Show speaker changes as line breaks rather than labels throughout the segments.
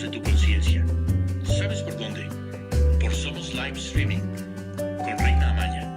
de tu conciencia. ¿Sabes por dónde? Por Somos Live Streaming con Reina Amaya.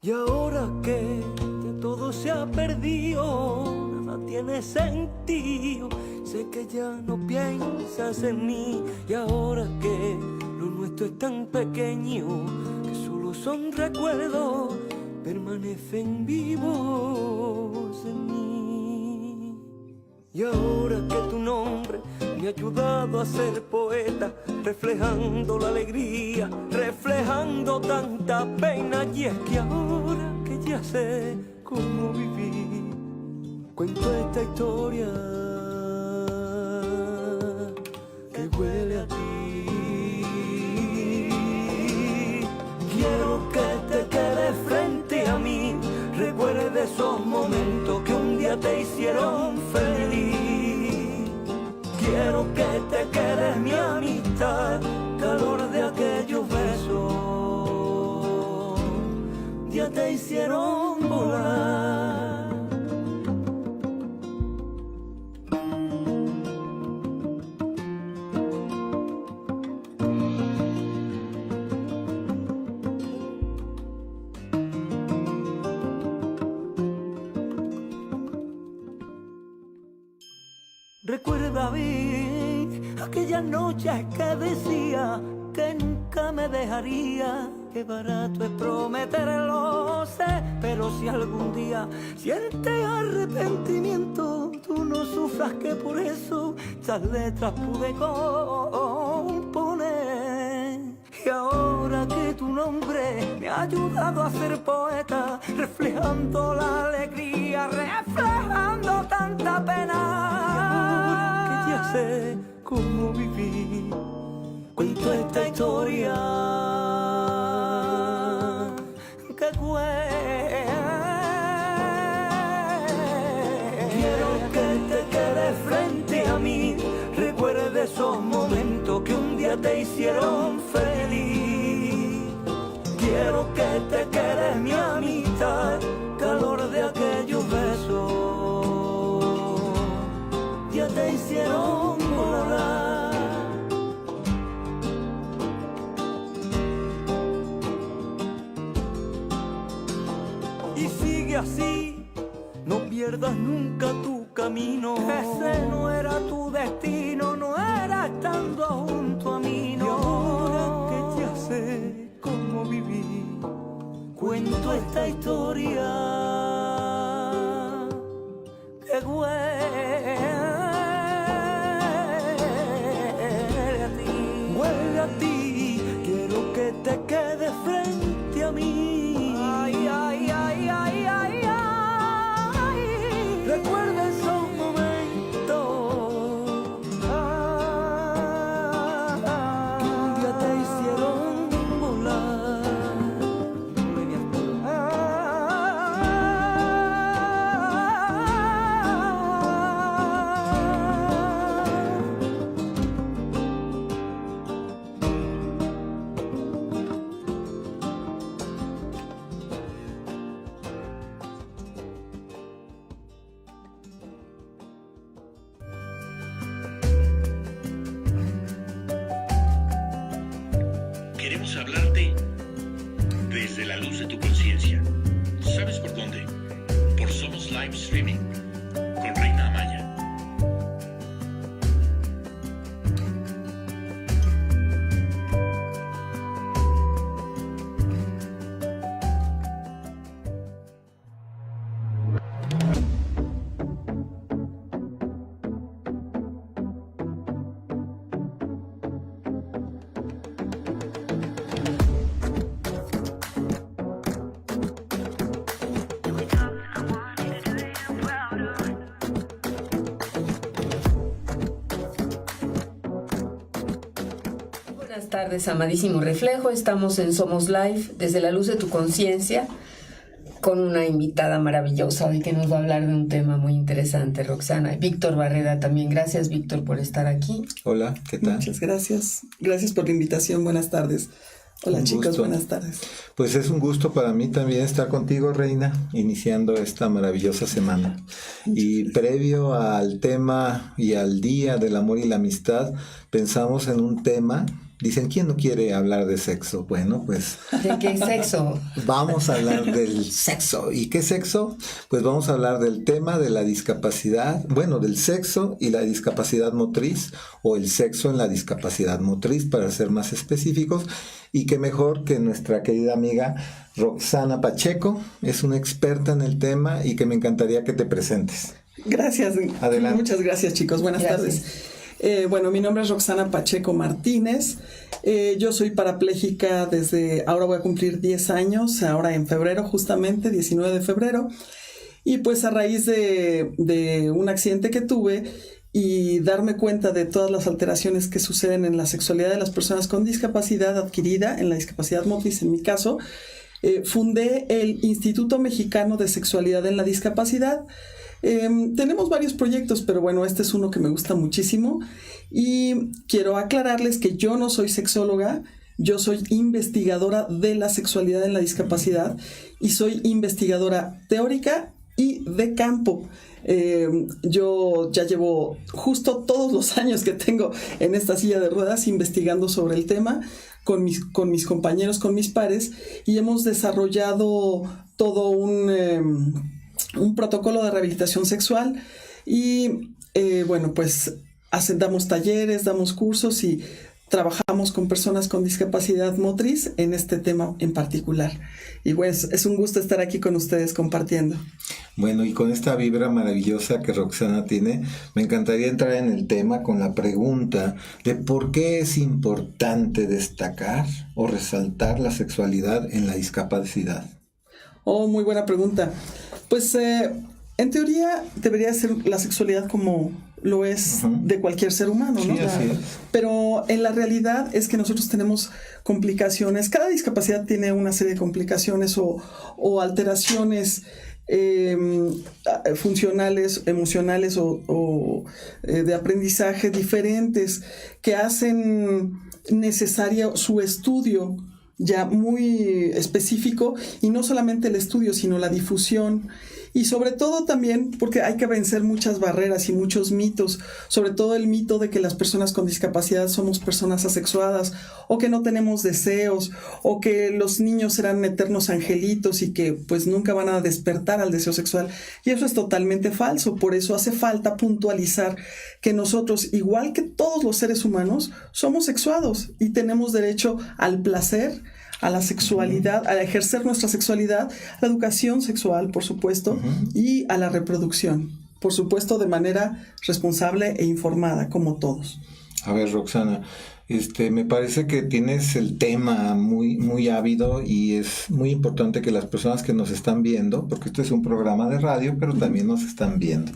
Y ahora que ya todo se ha perdido, nada tiene sentido. Sé que ya no piensas en mí. Y ahora que lo nuestro es tan pequeño, que solo son recuerdos, permanecen vivos en mí. Y ahora que tu nombre me ha ayudado a ser poeta, reflejando la alegría, reflejando tanta pena. Y es que ahora que ya sé cómo vivir, cuento esta historia que huele a ti. Quiero que te quedes frente a mí, recuerde esos momentos que un día te hicieron feliz. Quiero que te quedes mi amistad, calor de aquellos besos, ya te hicieron volar. Recuerda bien aquellas noches que decía que nunca me dejaría. Qué barato es prometerlo, sé, pero si algún día sientes arrepentimiento, tú no sufras, que por eso estas letras pude componer. Y ahora que tu nombre me ha ayudado a ser poeta, reflejando la alegría, reflejando tanta pena, que ya sé cómo vivir, cuento esta historia que cuenta. Quiero que te quedes frente a mí, recuerde esos momentos que un día te hicieron feliz. Quiero que te quedes mi amistad, calor de aquellos besos, ya te hicieron volar. Y sigue así, no pierdas nunca tu camino. Ese no era tu destino, no era estando junto a mí, no. Y ahora que ya sé cómo vivir, cuento esta historia que huele a ti. Huele a ti, quiero que te quedes frente a mí. Ay, ay, ay, ay, ay, ay. Recuerda esos momentos que un día te hicieron volar.
Queremos hablarte desde la luz de tu conciencia. ¿Sabes por dónde? Por Somos Live Streaming con Reina Amaya.
Buenas tardes, amadísimo reflejo. Estamos en Somos Live, desde la luz de tu conciencia, con una invitada maravillosa hoy que nos va a hablar de un tema muy interesante, Roxana. Víctor Barreda también. Gracias, Víctor, por estar aquí.
Hola, ¿qué tal?
Muchas gracias. Gracias por la invitación. Buenas tardes. Hola, chicos, buenas tardes.
Pues es un gusto para mí también estar contigo, Reina, iniciando esta maravillosa semana. Y previo al tema y al Día del Amor y la Amistad, pensamos en un tema. Dicen, ¿quién no quiere hablar de sexo? Bueno, pues...
¿De qué sexo?
Vamos a hablar del sexo. ¿Y qué sexo? Pues vamos a hablar del tema de la discapacidad, bueno, del sexo y la discapacidad motriz, o el sexo en la discapacidad motriz, para ser más específicos. Y qué mejor que nuestra querida amiga Roxana Pacheco, es una experta en el tema y que me encantaría que te presentes.
Gracias.
Adelante.
Muchas gracias, chicos. Buenas tardes. Bueno, mi nombre es Roxana Pacheco Martínez. Yo soy parapléjica desde, ahora voy a cumplir 10 años, ahora en febrero, justamente, 19 de febrero. Y pues a raíz de un accidente que tuve y darme cuenta de todas las alteraciones que suceden en la sexualidad de las personas con discapacidad adquirida, en la discapacidad motriz en mi caso, fundé el Instituto Mexicano de Sexualidad en la Discapacidad. Tenemos varios proyectos, pero bueno, este es uno que me gusta muchísimo y quiero aclararles que yo no soy sexóloga, yo soy investigadora de la sexualidad en la discapacidad y soy investigadora teórica y de campo. Yo ya llevo justo todos los años que tengo en esta silla de ruedas investigando sobre el tema con mis compañeros, con mis pares, y hemos desarrollado todo un protocolo de rehabilitación sexual y bueno, pues damos talleres, damos cursos y trabajamos con personas con discapacidad motriz en este tema en particular. Y pues es un gusto estar aquí con ustedes compartiendo.
Bueno, y con esta vibra maravillosa que Roxana tiene, me encantaría entrar en el tema con la pregunta de por qué es importante destacar o resaltar la sexualidad en la discapacidad.
Oh, muy buena pregunta. Pues en teoría debería ser la sexualidad como lo es de cualquier ser humano, ¿no?
Sí, así es.
Pero en la realidad es que nosotros tenemos complicaciones. Cada discapacidad tiene una serie de complicaciones o alteraciones funcionales, emocionales o de aprendizaje diferentes que hacen necesario su estudio ya muy específico, y no solamente el estudio, sino la difusión, y sobre todo también porque hay que vencer muchas barreras y muchos mitos, sobre todo el mito de que las personas con discapacidad somos personas asexuadas, o que no tenemos deseos, o que los niños serán eternos angelitos y que pues nunca van a despertar al deseo sexual, y eso es totalmente falso. Por eso hace falta puntualizar que nosotros, igual que todos los seres humanos, somos sexuados y tenemos derecho al placer, a la sexualidad, a ejercer nuestra sexualidad, a la educación sexual, por supuesto, y a la reproducción, por supuesto, de manera responsable e informada, como todos.
A ver, Roxana, me parece que tienes el tema muy, muy ávido, y es muy importante que las personas que nos están viendo, porque esto es un programa de radio, pero también nos están viendo.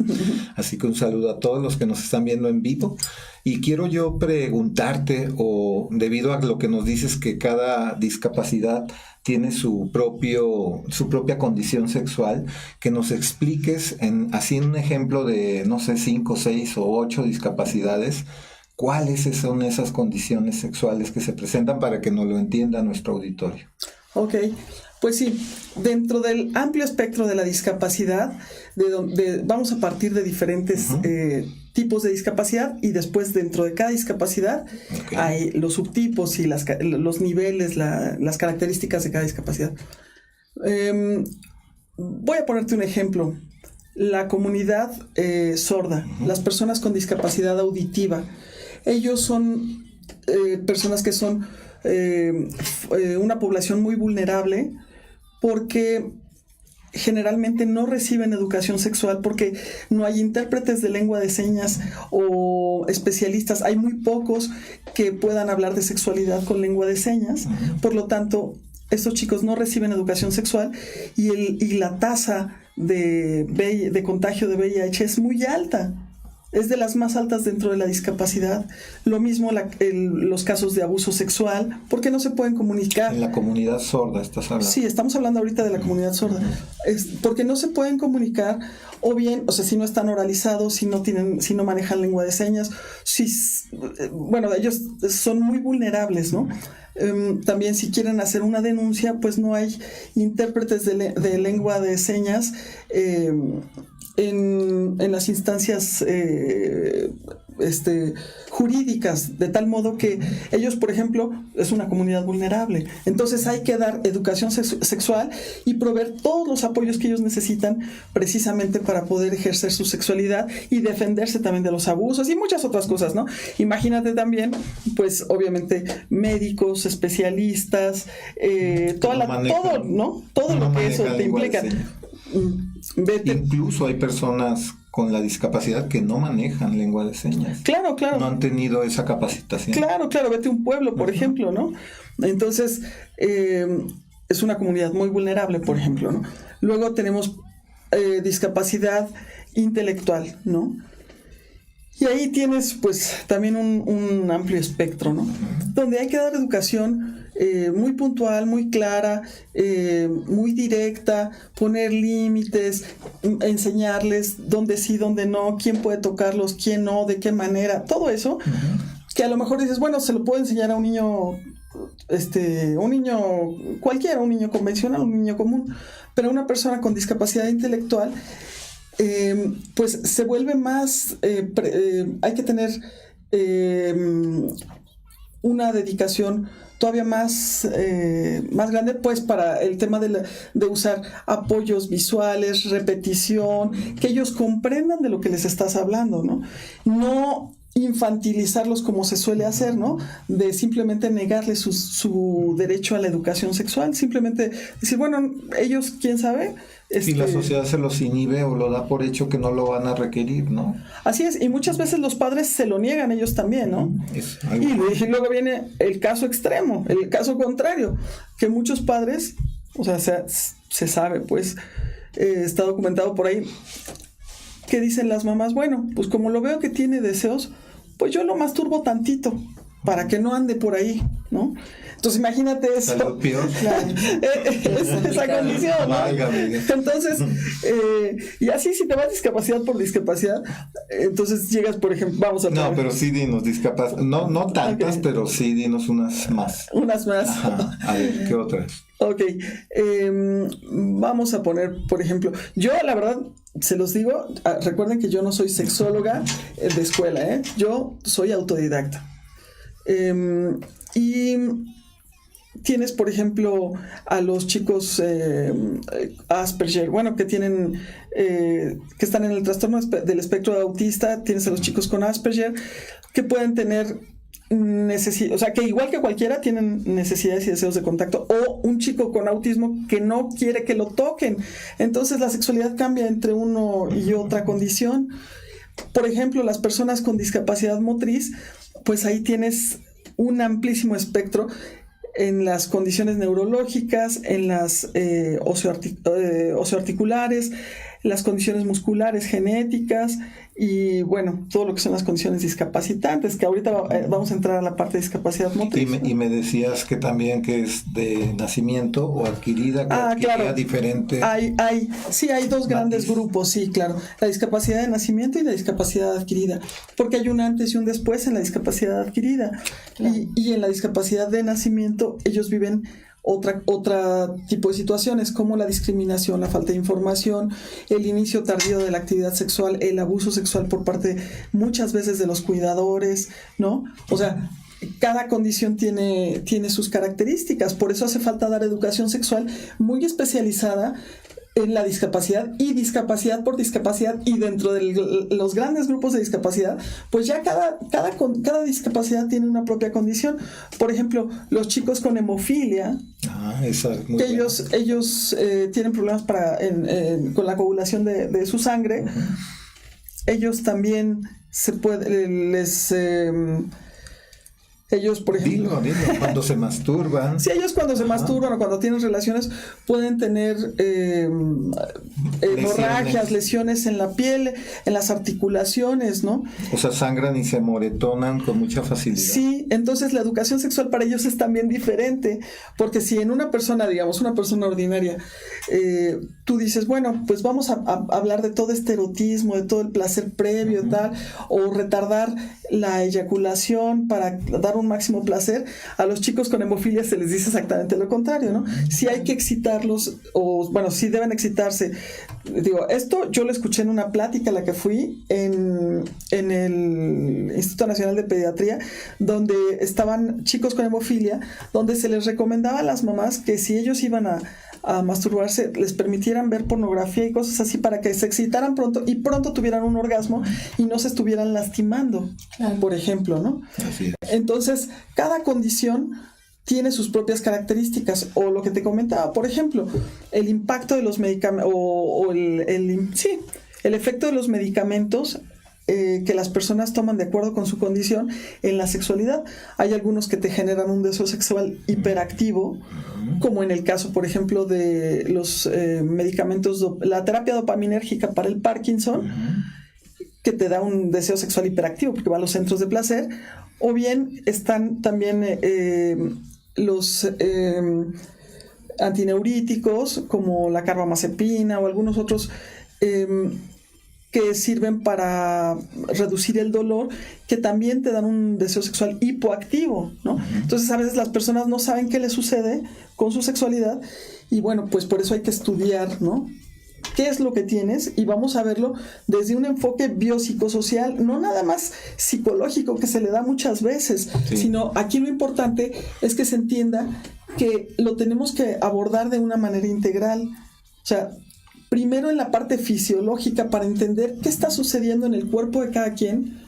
Así que un saludo a todos los que nos están viendo en vivo. Y quiero yo preguntarte, o debido a lo que nos dices que cada discapacidad tiene su propia condición sexual, que nos expliques así un ejemplo de, no sé, 5, 6 o 8 discapacidades, ¿cuáles son esas condiciones sexuales que se presentan para que nos lo entienda nuestro auditorio?
Ok, pues sí, dentro del amplio espectro de la discapacidad, vamos a partir de diferentes tipos de discapacidad, y después dentro de cada discapacidad hay los subtipos y los niveles, las características de cada discapacidad. Voy a ponerte un ejemplo. La comunidad sorda, las personas con discapacidad auditiva, ellos son personas que son una población muy vulnerable, porque generalmente no reciben educación sexual, porque no hay intérpretes de lengua de señas o especialistas. Hay muy pocos que puedan hablar de sexualidad con lengua de señas. Por lo tanto, estos chicos no reciben educación sexual, y la tasa de contagio de VIH es muy alta. es de las más altas dentro de la discapacidad. Lo mismo los casos de abuso sexual, porque no se pueden comunicar.
En la comunidad sorda estás hablando.
Sí, estamos hablando ahorita de la comunidad sorda. Porque no se pueden comunicar, o bien, o sea, si no están oralizados, si no manejan lengua de señas, bueno, ellos son muy vulnerables, ¿no? También si quieren hacer una denuncia, pues no hay intérpretes de lengua de señas en las instancias jurídicas, de tal modo que ellos, por ejemplo, es una comunidad vulnerable. Entonces hay que dar educación sexual y proveer todos los apoyos que ellos necesitan precisamente para poder ejercer su sexualidad y defenderse también de los abusos y muchas otras cosas, ¿no? Imagínate también, pues obviamente médicos, especialistas, todo, ¿no? Todo lo que eso te implica.
Incluso hay personas con la discapacidad que no manejan lengua de señas.
Claro.
No han tenido esa capacitación.
Claro, vete a un pueblo, por ejemplo, ¿no? Entonces, es una comunidad muy vulnerable, por ejemplo, ¿no? Luego tenemos discapacidad intelectual, ¿no? Y ahí tienes, pues, también un amplio espectro, ¿no? Donde hay que dar educación muy puntual, muy clara, muy directa, poner límites, enseñarles dónde sí, dónde no, quién puede tocarlos, quién no, de qué manera, todo eso, que a lo mejor dices, bueno, se lo puedo enseñar a un niño cualquiera, un niño convencional, un niño común, pero una persona con discapacidad intelectual, pues se vuelve más, hay que tener una dedicación todavía más grande, pues, para el tema de usar apoyos visuales, repetición, que ellos comprendan de lo que les estás hablando, ¿no? No infantilizarlos como se suele hacer, ¿no? De simplemente negarles su derecho a la educación sexual, simplemente decir, bueno, ellos, ¿quién sabe?
Y la sociedad se los inhibe o lo da por hecho que no lo van a requerir, ¿no?
Así es, y muchas veces los padres se lo niegan ellos también, ¿no? Y luego viene el caso extremo, el caso contrario, que muchos padres, o sea, se sabe, pues, está documentado por ahí, que dicen las mamás, bueno, pues como lo veo que tiene deseos, pues yo lo masturbo tantito para que no ande por ahí, ¿no? Entonces imagínate eso.
Salud peor.
Esa condición, ¿no? Entonces, y así si te vas discapacidad por discapacidad, entonces llegas, por ejemplo, vamos a...
No, pero sí dinos discapacidad, no tantas, okay. Pero sí dinos unas más.
Unas más.
Ajá. A ver, ¿qué otras?
Ok, vamos a poner, por ejemplo, yo la verdad, se los digo, recuerden que yo no soy sexóloga de escuela, yo soy autodidacta. Y tienes, por ejemplo, a los chicos Asperger, bueno, que tienen, que están en el trastorno del espectro autista, tienes a los chicos con Asperger, que pueden tener o sea, que igual que cualquiera tienen necesidades y deseos de contacto, o un chico con autismo que no quiere que lo toquen. Entonces la sexualidad cambia entre uno y otra condición. Por ejemplo, las personas con discapacidad motriz, pues ahí tienes un amplísimo espectro en las condiciones neurológicas, en las osteoarticulares, las condiciones musculares, genéticas y bueno, todo lo que son las condiciones discapacitantes, que ahorita vamos a entrar a la parte de discapacidad motriz.
Y me decías que también que es de nacimiento o adquirida, que
claro.
Diferente.
Hay dos grandes grupos, sí, claro. La discapacidad de nacimiento y la discapacidad adquirida, porque hay un antes y un después en la discapacidad adquirida. Claro. Y en la discapacidad de nacimiento ellos viven otra tipo de situaciones como la discriminación, la falta de información, el inicio tardío de la actividad sexual, el abuso sexual por parte muchas veces de los cuidadores, ¿no? O sea, cada condición tiene sus características, por eso hace falta dar educación sexual muy especializada en la discapacidad y discapacidad por discapacidad, y dentro de los grandes grupos de discapacidad, pues ya cada discapacidad tiene una propia condición. Por ejemplo, los chicos con hemofilia, que ellos tienen problemas con la coagulación de su sangre, ellos también Ellos, por ejemplo...
Dilo, cuando se masturban.
Sí, ellos cuando se masturban o cuando tienen relaciones pueden tener hemorragias, lesiones en la piel, en las articulaciones, ¿no?
O sea, sangran y se moretonan con mucha facilidad.
Sí, entonces la educación sexual para ellos es también diferente, porque si en una persona, digamos, una persona ordinaria, tú dices, bueno, pues vamos a hablar de todo este erotismo, de todo el placer previo, tal, o retardar la eyaculación para dar un máximo placer, a los chicos con hemofilia se les dice exactamente lo contrario, ¿no? Si hay que excitarlos, o bueno, si deben excitarse. Digo, esto yo lo escuché en una plática a la que fui en el Instituto Nacional de Pediatría, donde estaban chicos con hemofilia, donde se les recomendaba a las mamás que si ellos iban a masturbarse, les permitieran ver pornografía y cosas así para que se excitaran pronto y pronto tuvieran un orgasmo y no se estuvieran lastimando, por ejemplo, ¿no? Así es. Entonces, cada condición tiene sus propias características, o lo que te comentaba, por ejemplo, el impacto de los medicamentos, o el efecto de los medicamentos que las personas toman de acuerdo con su condición en la sexualidad. Hay algunos que te generan un deseo sexual hiperactivo, como en el caso, por ejemplo, de los medicamentos, la terapia dopaminérgica para el Parkinson, que te da un deseo sexual hiperactivo porque va a los centros de placer, o bien están también los antineuríticos como la carbamazepina o algunos otros que sirven para reducir el dolor, que también te dan un deseo sexual hipoactivo, ¿no? Entonces a veces las personas no saben qué les sucede con su sexualidad y bueno, pues por eso hay que estudiar, ¿no? ¿Qué es lo que tienes? Y vamos a verlo desde un enfoque biopsicosocial, no nada más psicológico que se le da muchas veces, sino aquí lo importante es que se entienda que lo tenemos que abordar de una manera integral. O sea, primero en la parte fisiológica para entender qué está sucediendo en el cuerpo de cada quien,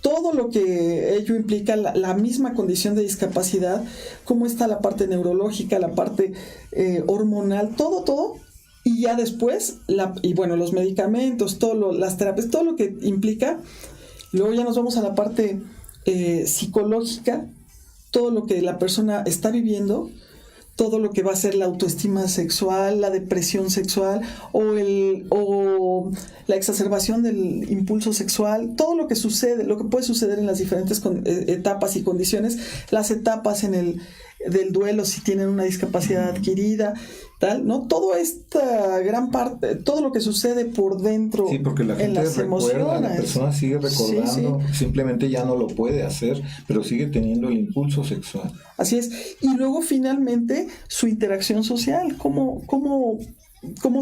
todo lo que ello implica, la misma condición de discapacidad, cómo está la parte neurológica, la parte hormonal, todo. Y ya después, los medicamentos, las terapias, todo lo que implica. Luego ya nos vamos a la parte psicológica, todo lo que la persona está viviendo, todo lo que va a ser la autoestima sexual, la depresión sexual o la exacerbación del impulso sexual, todo lo que sucede, lo que puede suceder en las diferentes etapas y condiciones, las etapas del duelo si tienen una discapacidad adquirida, tal, ¿no? Toda esta gran parte, todo lo que sucede por dentro,
porque la gente
en las emociones.
La persona sigue recordando, simplemente ya no lo puede hacer, pero sigue teniendo el impulso sexual.
Así es. Y luego finalmente su interacción social, cómo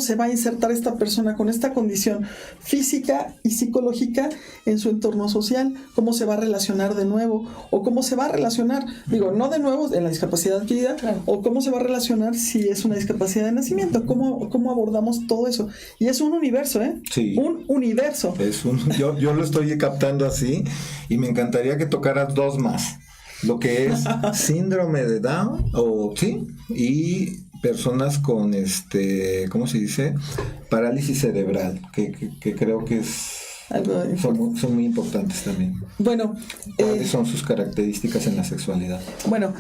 se va a insertar esta persona con esta condición física y psicológica en su entorno social, cómo se va a relacionar de nuevo, o cómo se va a relacionar, no de nuevo en la discapacidad adquirida, o cómo se va a relacionar si es una discapacidad de nacimiento, cómo abordamos todo eso. Y es un universo,
Sí.
Un universo.
Yo lo estoy captando así, y me encantaría que tocaras dos más. Lo que es síndrome de Down, y personas con ¿cómo se dice? Parálisis cerebral, que creo que son muy importantes también.
Bueno,
¿cuáles son sus características en la sexualidad?
Bueno,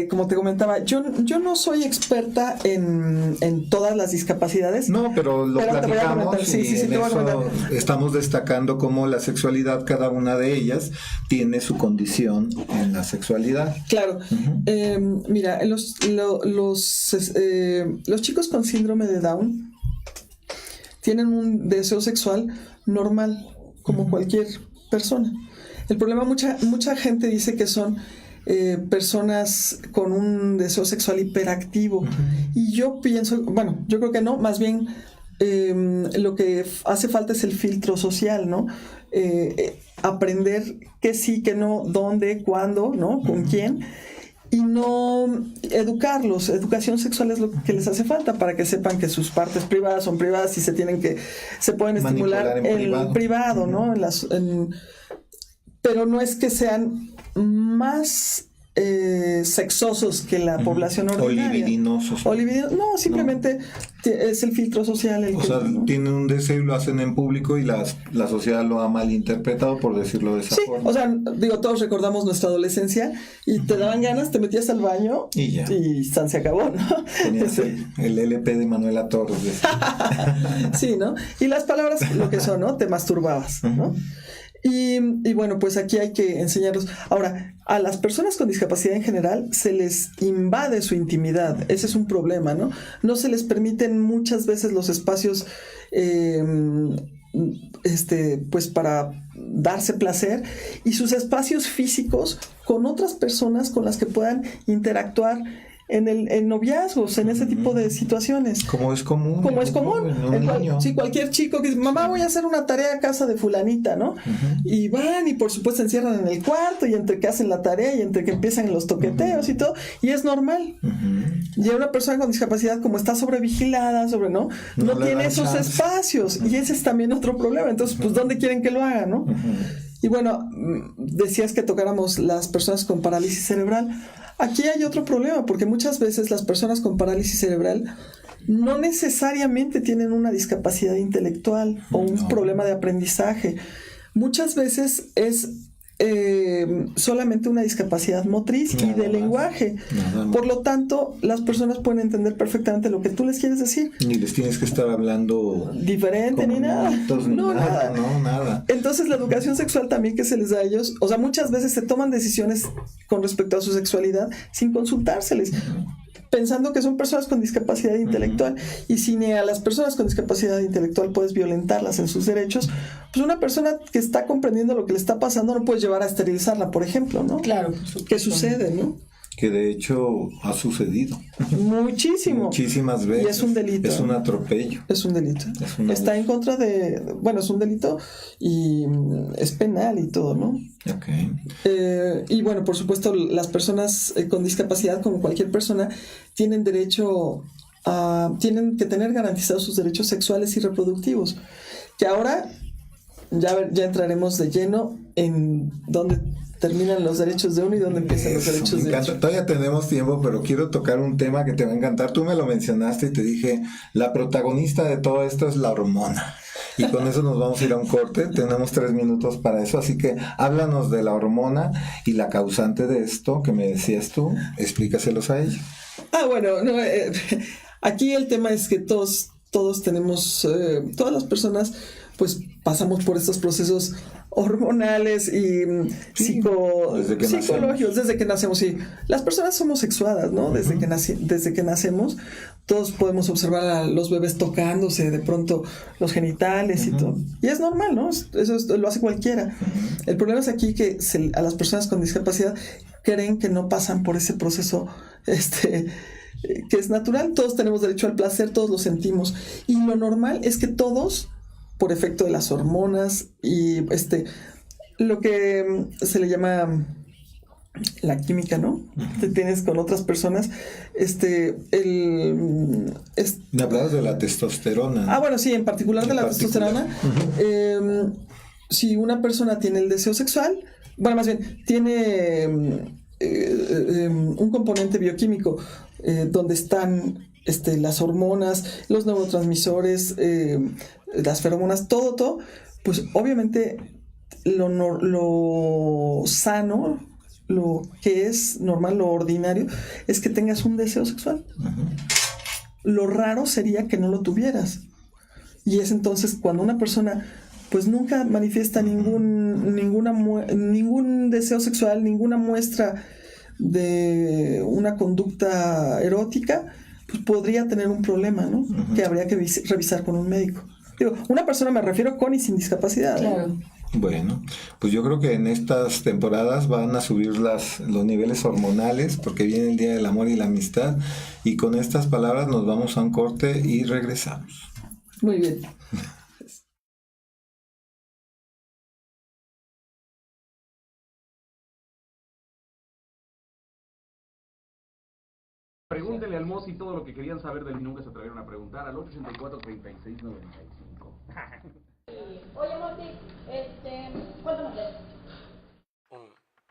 como te comentaba, yo no soy experta en todas las discapacidades.
No, pero platicamos
te voy a comentar.
Estamos destacando cómo la sexualidad, cada una de ellas, tiene su condición en la sexualidad.
Claro. Mira, los chicos con síndrome de Down tienen un deseo sexual normal, como cualquier persona. El problema, mucha gente dice que son personas con un deseo sexual hiperactivo. Y yo pienso, yo creo que no, más bien lo que hace falta es el filtro social, ¿no? Aprender qué sí, qué no, dónde, cuándo, ¿no? Con quién. Y no educarlos. Educación sexual es lo que les hace falta para que sepan que sus partes privadas son privadas y se pueden estimular en privado, ¿no? Pero no es que sean más sexosos que la población ordinaria.
O libidinosos.
No, simplemente es el filtro social el
O
que...
sea,
¿no?
tienen un deseo y lo hacen en público y la sociedad lo ha malinterpretado, por decirlo de esa
Sí,
forma.
o sea, digo, todos recordamos nuestra adolescencia y te daban ganas, te metías al baño
Y ya.
y se acabó, ¿no?
Tenías el LP de Manuela Torres.
Sí, ¿no? Y las palabras lo que son, ¿no? Te masturbabas, ¿no? Y bueno, pues aquí hay que enseñarlos. Ahora, a las personas con discapacidad en general se les invade su intimidad. Ese es un problema, ¿no? No se les permiten muchas veces los espacios, pues para darse placer, y sus espacios físicos con otras personas con las que puedan interactuar en noviazgos, en ese tipo de situaciones.
Como es común.
Como es común. Sí, cualquier chico que dice, mamá, voy a hacer una tarea a casa de fulanita, ¿no? Y van y por supuesto se encierran en el cuarto y entre que hacen la tarea y entre que empiezan los toqueteos y todo, y es normal. Y una persona con discapacidad, como está sobrevigilada, no tiene esos espacios, y ese es también otro problema. Entonces, pues, ¿dónde quieren que lo haga, no? Y bueno, decías que tocáramos las personas con parálisis cerebral. Aquí hay otro problema, porque muchas veces las personas con parálisis cerebral no necesariamente tienen una discapacidad intelectual o un problema de aprendizaje. Muchas veces es solamente una discapacidad motriz y de lenguaje. Por lo tanto, las personas pueden entender perfectamente lo que tú les quieres decir.
Ni les tienes que estar hablando
diferente ni nada.
Nada.
Entonces, la educación sexual también que se les da a ellos, o sea, muchas veces se toman decisiones con respecto a su sexualidad sin consultárseles, pensando que son personas con discapacidad intelectual. Y si ni a las personas con discapacidad intelectual puedes violentarlas en sus derechos, pues una persona que está comprendiendo lo que le está pasando no puedes llevar a esterilizarla, por ejemplo, ¿no? Claro. ¿Qué sucede, no?
Que de hecho ha sucedido. Muchísimas veces.
Y es un delito.
Es un atropello.
Es un delito. Está en contra de... Bueno, es un delito y es penal y todo, ¿no?
Okay.
Y bueno, por supuesto, las personas con discapacidad, como cualquier persona, tienen derecho tienen que tener garantizados sus derechos sexuales y reproductivos. Que ahora ya entraremos de lleno en dónde terminan los derechos de uno y dónde empiezan los derechos de otro.
Todavía tenemos tiempo, pero quiero tocar un tema que te va a encantar. Tú me lo mencionaste y te dije, la protagonista de todo esto es la hormona. Y con eso nos vamos a ir a un corte. Tenemos 3 minutos para eso, así que háblanos de la hormona y la causante de esto que me decías tú. Explícaselos a ella.
Bueno, aquí el tema es que todos tenemos, todas las personas pues pasamos por estos procesos hormonales y psicológicos desde que nacemos. Sí, las personas somos sexuadas, ¿no? Desde que nacemos, todos podemos observar a los bebés tocándose de pronto los genitales y todo. Y es normal, ¿no? Eso lo hace cualquiera. El problema es aquí que a las personas con discapacidad creen que no pasan por ese proceso, que es natural. Todos tenemos derecho al placer, todos lo sentimos. Y lo normal es que todos, por efecto de las hormonas y lo que se le llama la química, ¿no? Te tienes con otras personas,
me hablabas de la testosterona.
Bueno, sí, en particular de la testosterona. Si una persona tiene el deseo sexual, bueno, más bien, tiene un componente bioquímico donde están las hormonas, los neurotransmisores, las feromonas, todo, pues obviamente lo sano, lo que es normal, lo ordinario, es que tengas un deseo sexual. Lo raro sería que no lo tuvieras. Y es entonces cuando una persona pues nunca manifiesta ningún deseo sexual, ninguna muestra de una conducta erótica, pues podría tener un problema, ¿no? Que habría que revisar con un médico. Digo, una persona me refiero con y sin discapacidad.
Claro.
Bueno, pues yo creo que en estas temporadas van a subir los niveles hormonales porque viene el Día del Amor y la Amistad, y con estas palabras nos vamos a un corte y regresamos.
Muy bien.
Pregúntenle al Mozi todo lo que querían saber del nunca se atrevieron a preguntar al 884-3695.
Oye, Mozi, ¿cuánto nos lees?
1,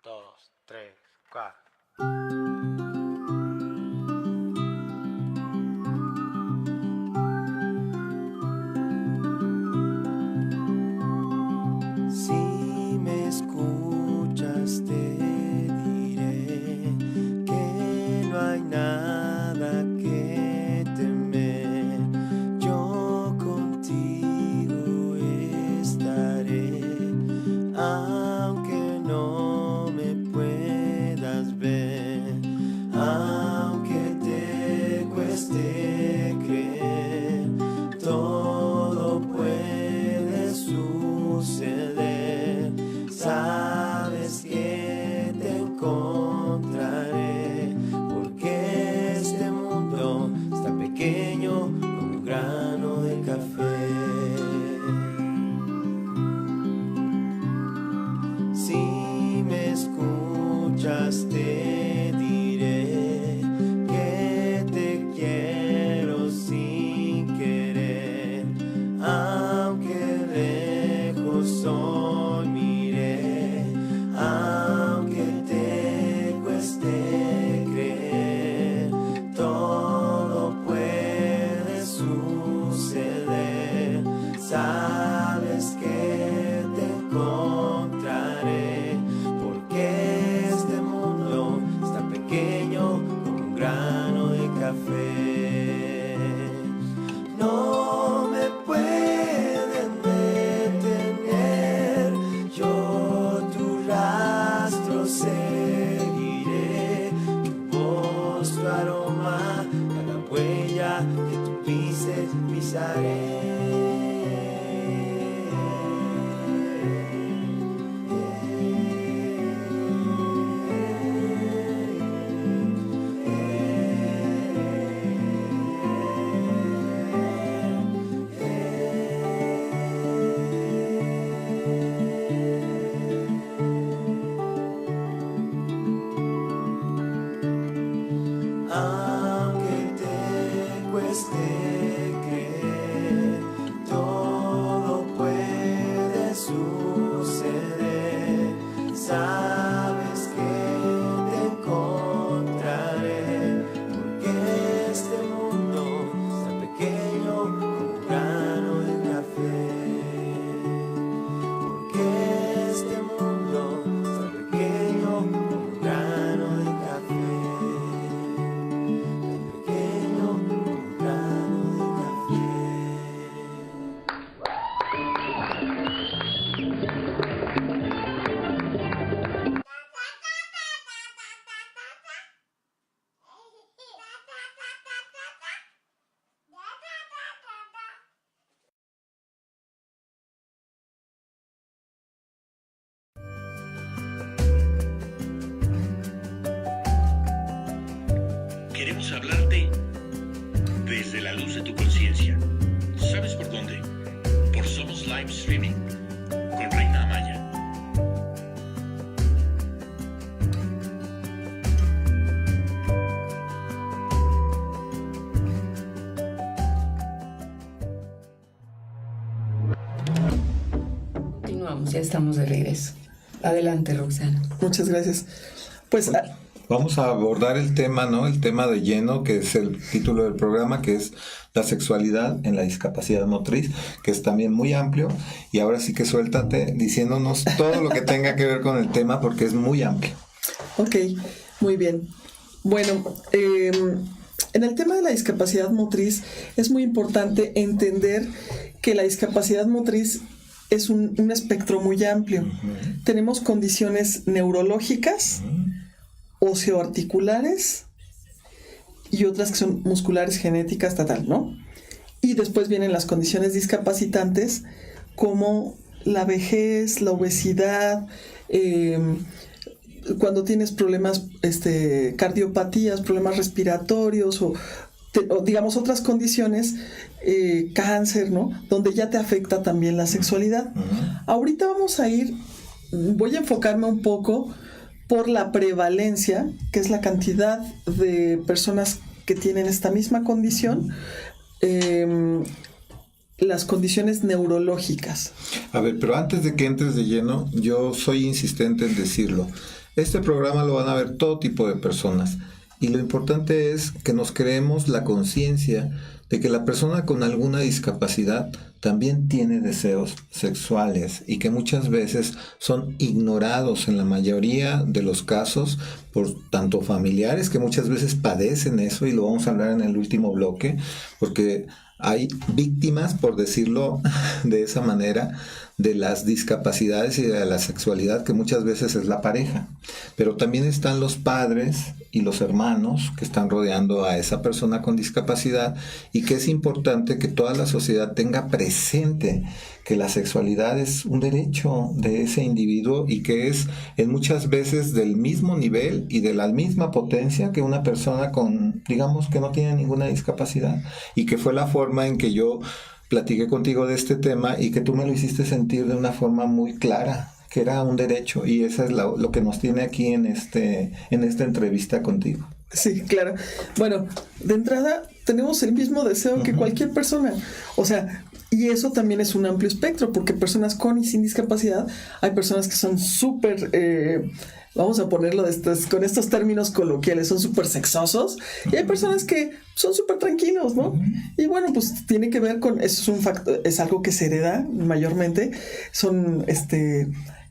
2, 3, 4.
Si me escuchas te diré que no hay nada que temer. Yo contigo estaré, aunque no me puedas ver, aunque te cueste creer, todo puede suceder. Sabes que te encontraré, porque este mundo está pequeño como un grano de café. Si me escuchas te diré que te quiero sin querer, aunque lejos hoy miré, aunque te cueste creer, todo puede suceder. Sabes que te encontraré, porque este mundo está pequeño como un grano de café. No me pueden detener, yo tu rastro seguiré, tu voz, tu aroma, cada huella que tú pises, pisaré. Aunque te cueste creer, todo puede suceder. Sabes que te encontraré, porque este mundo está pequeño como un grano de café. Porque este mundo está pequeño como un grano de café. Pequeño como un grano de café.
Queremos hablarte desde la luz de tu conciencia. ¿Sabes por dónde? Por Somos Live Streaming con Reina Amaya.
Continuamos, ya estamos de regreso. Adelante, Roxana.
Muchas gracias. Pues
Vamos a abordar el tema, ¿no? El tema de lleno, que es el título del programa, que es la sexualidad en la discapacidad motriz, que es también muy amplio. Y ahora sí que suéltate diciéndonos todo lo que tenga que ver con el tema, porque es muy amplio.
ok, muy bien. Bueno, en el tema de la discapacidad motriz es muy importante entender que la discapacidad motriz es un espectro muy amplio. Tenemos condiciones neurológicas, osteoarticulares y otras que son musculares, genéticas, tal, ¿no? Y después vienen las condiciones discapacitantes como la vejez, la obesidad, cuando tienes problemas, cardiopatías, problemas respiratorios o digamos otras condiciones, cáncer, ¿no? Donde ya te afecta también la sexualidad. Ahorita voy a enfocarme un poco por la prevalencia, que es la cantidad de personas que tienen esta misma condición, las condiciones neurológicas.
A ver, pero antes de que entres de lleno, yo soy insistente en decirlo. Este programa lo van a ver todo tipo de personas y lo importante es que nos creemos la conciencia de que la persona con alguna discapacidad también tiene deseos sexuales y que muchas veces son ignorados en la mayoría de los casos por tanto familiares que muchas veces padecen eso, y lo vamos a hablar en el último bloque, porque hay víctimas, por decirlo de esa manera, de las discapacidades y de la sexualidad, que muchas veces es la pareja. Pero también están los padres y los hermanos que están rodeando a esa persona con discapacidad, y que es importante que toda la sociedad tenga presente que la sexualidad es un derecho de ese individuo y que es en muchas veces del mismo nivel y de la misma potencia que una persona con, digamos, que no tiene ninguna discapacidad, y que fue la forma en que yo platiqué contigo de este tema y que tú me lo hiciste sentir de una forma muy clara, que era un derecho, y eso es lo que nos tiene aquí en esta entrevista contigo.
Sí, claro. Bueno, de entrada tenemos el mismo deseo que cualquier persona. O sea, y eso también es un amplio espectro, porque personas con y sin discapacidad, hay personas que son súper, vamos a ponerlo con estos términos coloquiales, son súper sexosos, y hay personas que son súper tranquilos, ¿no? Y bueno, pues tiene que ver con, eso es un factor, es algo que se hereda mayormente, son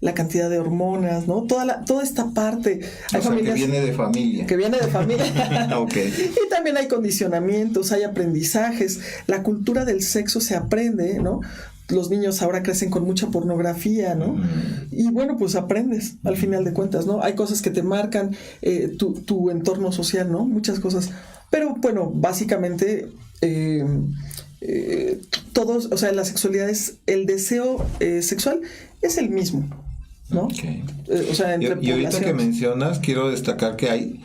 la cantidad de hormonas, ¿no? Toda esta parte. Hay familias
que viene de familia.
Que viene de familia.
Okay.
Y también hay condicionamientos, hay aprendizajes. La cultura del sexo se aprende, ¿no? Los niños ahora crecen con mucha pornografía, ¿no? Y bueno, pues aprendes al final de cuentas, ¿no? Hay cosas que te marcan tu entorno social, ¿no? Muchas cosas. Pero bueno, básicamente todos, o sea, la sexualidad es, el deseo sexual es el mismo, ¿no?
Okay.
O sea, entre
y ahorita que mencionas, quiero destacar que hay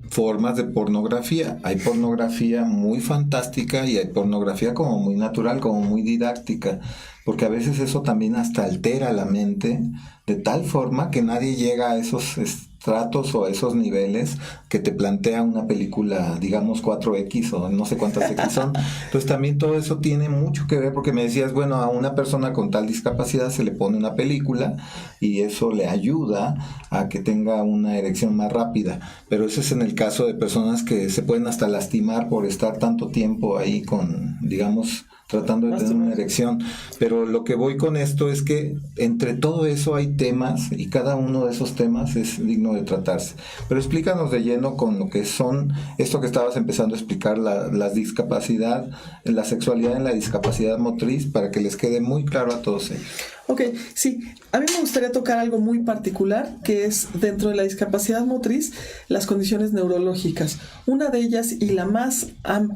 formas de pornografía. Hay pornografía muy fantástica y hay pornografía como muy natural, como muy didáctica, porque a veces eso también hasta altera la mente de tal forma que nadie llega a esos estratos o a esos niveles que te plantea una película, digamos 4X o no sé cuántas X son. Entonces también todo eso tiene mucho que ver, porque me decías, bueno, a una persona con tal discapacidad se le pone una película y eso le ayuda a que tenga una erección más rápida, pero eso es en el caso de personas que se pueden hasta lastimar por estar tanto tiempo ahí con, digamos, tratando de tener una erección. Pero lo que voy con esto es que entre todo eso hay temas, y cada uno de esos temas es digno de tratarse. Pero explícanos de lleno con lo que son esto que estabas empezando a explicar, la discapacidad, la sexualidad en la discapacidad motriz, para que les quede muy claro a todos ellos.
Ok, sí. A mí me gustaría tocar algo muy particular, que es dentro de la discapacidad motriz, las condiciones neurológicas. Una de ellas y la más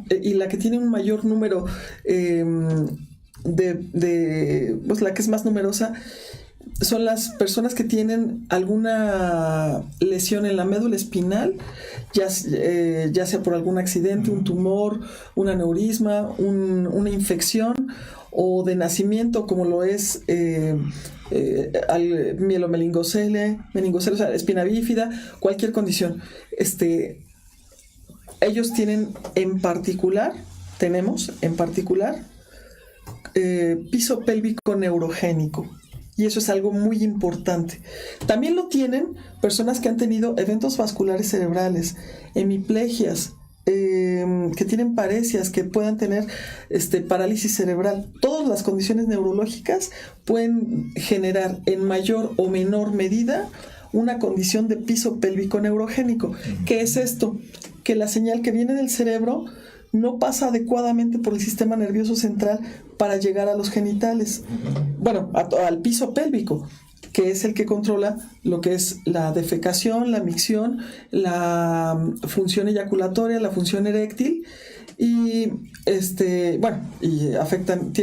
y la que tiene un mayor número pues la que es más numerosa, son las personas que tienen alguna lesión en la médula espinal, ya sea por algún accidente, un tumor, un aneurisma, una infección, o de nacimiento, como lo es al mielomeningocele, o sea, espina bífida, cualquier condición. Ellos tenemos en particular piso pélvico neurogénico. Y eso es algo muy importante. También lo tienen personas que han tenido eventos vasculares cerebrales, hemiplegias, que tienen paresias, que puedan tener parálisis cerebral. Todas las condiciones neurológicas pueden generar en mayor o menor medida una condición de piso pélvico neurogénico. ¿Qué es esto? Que la señal que viene del cerebro no pasa adecuadamente por el sistema nervioso central para llegar a los genitales. Bueno, al piso pélvico, que es el que controla lo que es la defecación, la micción, la función eyaculatoria, la función eréctil, y afectan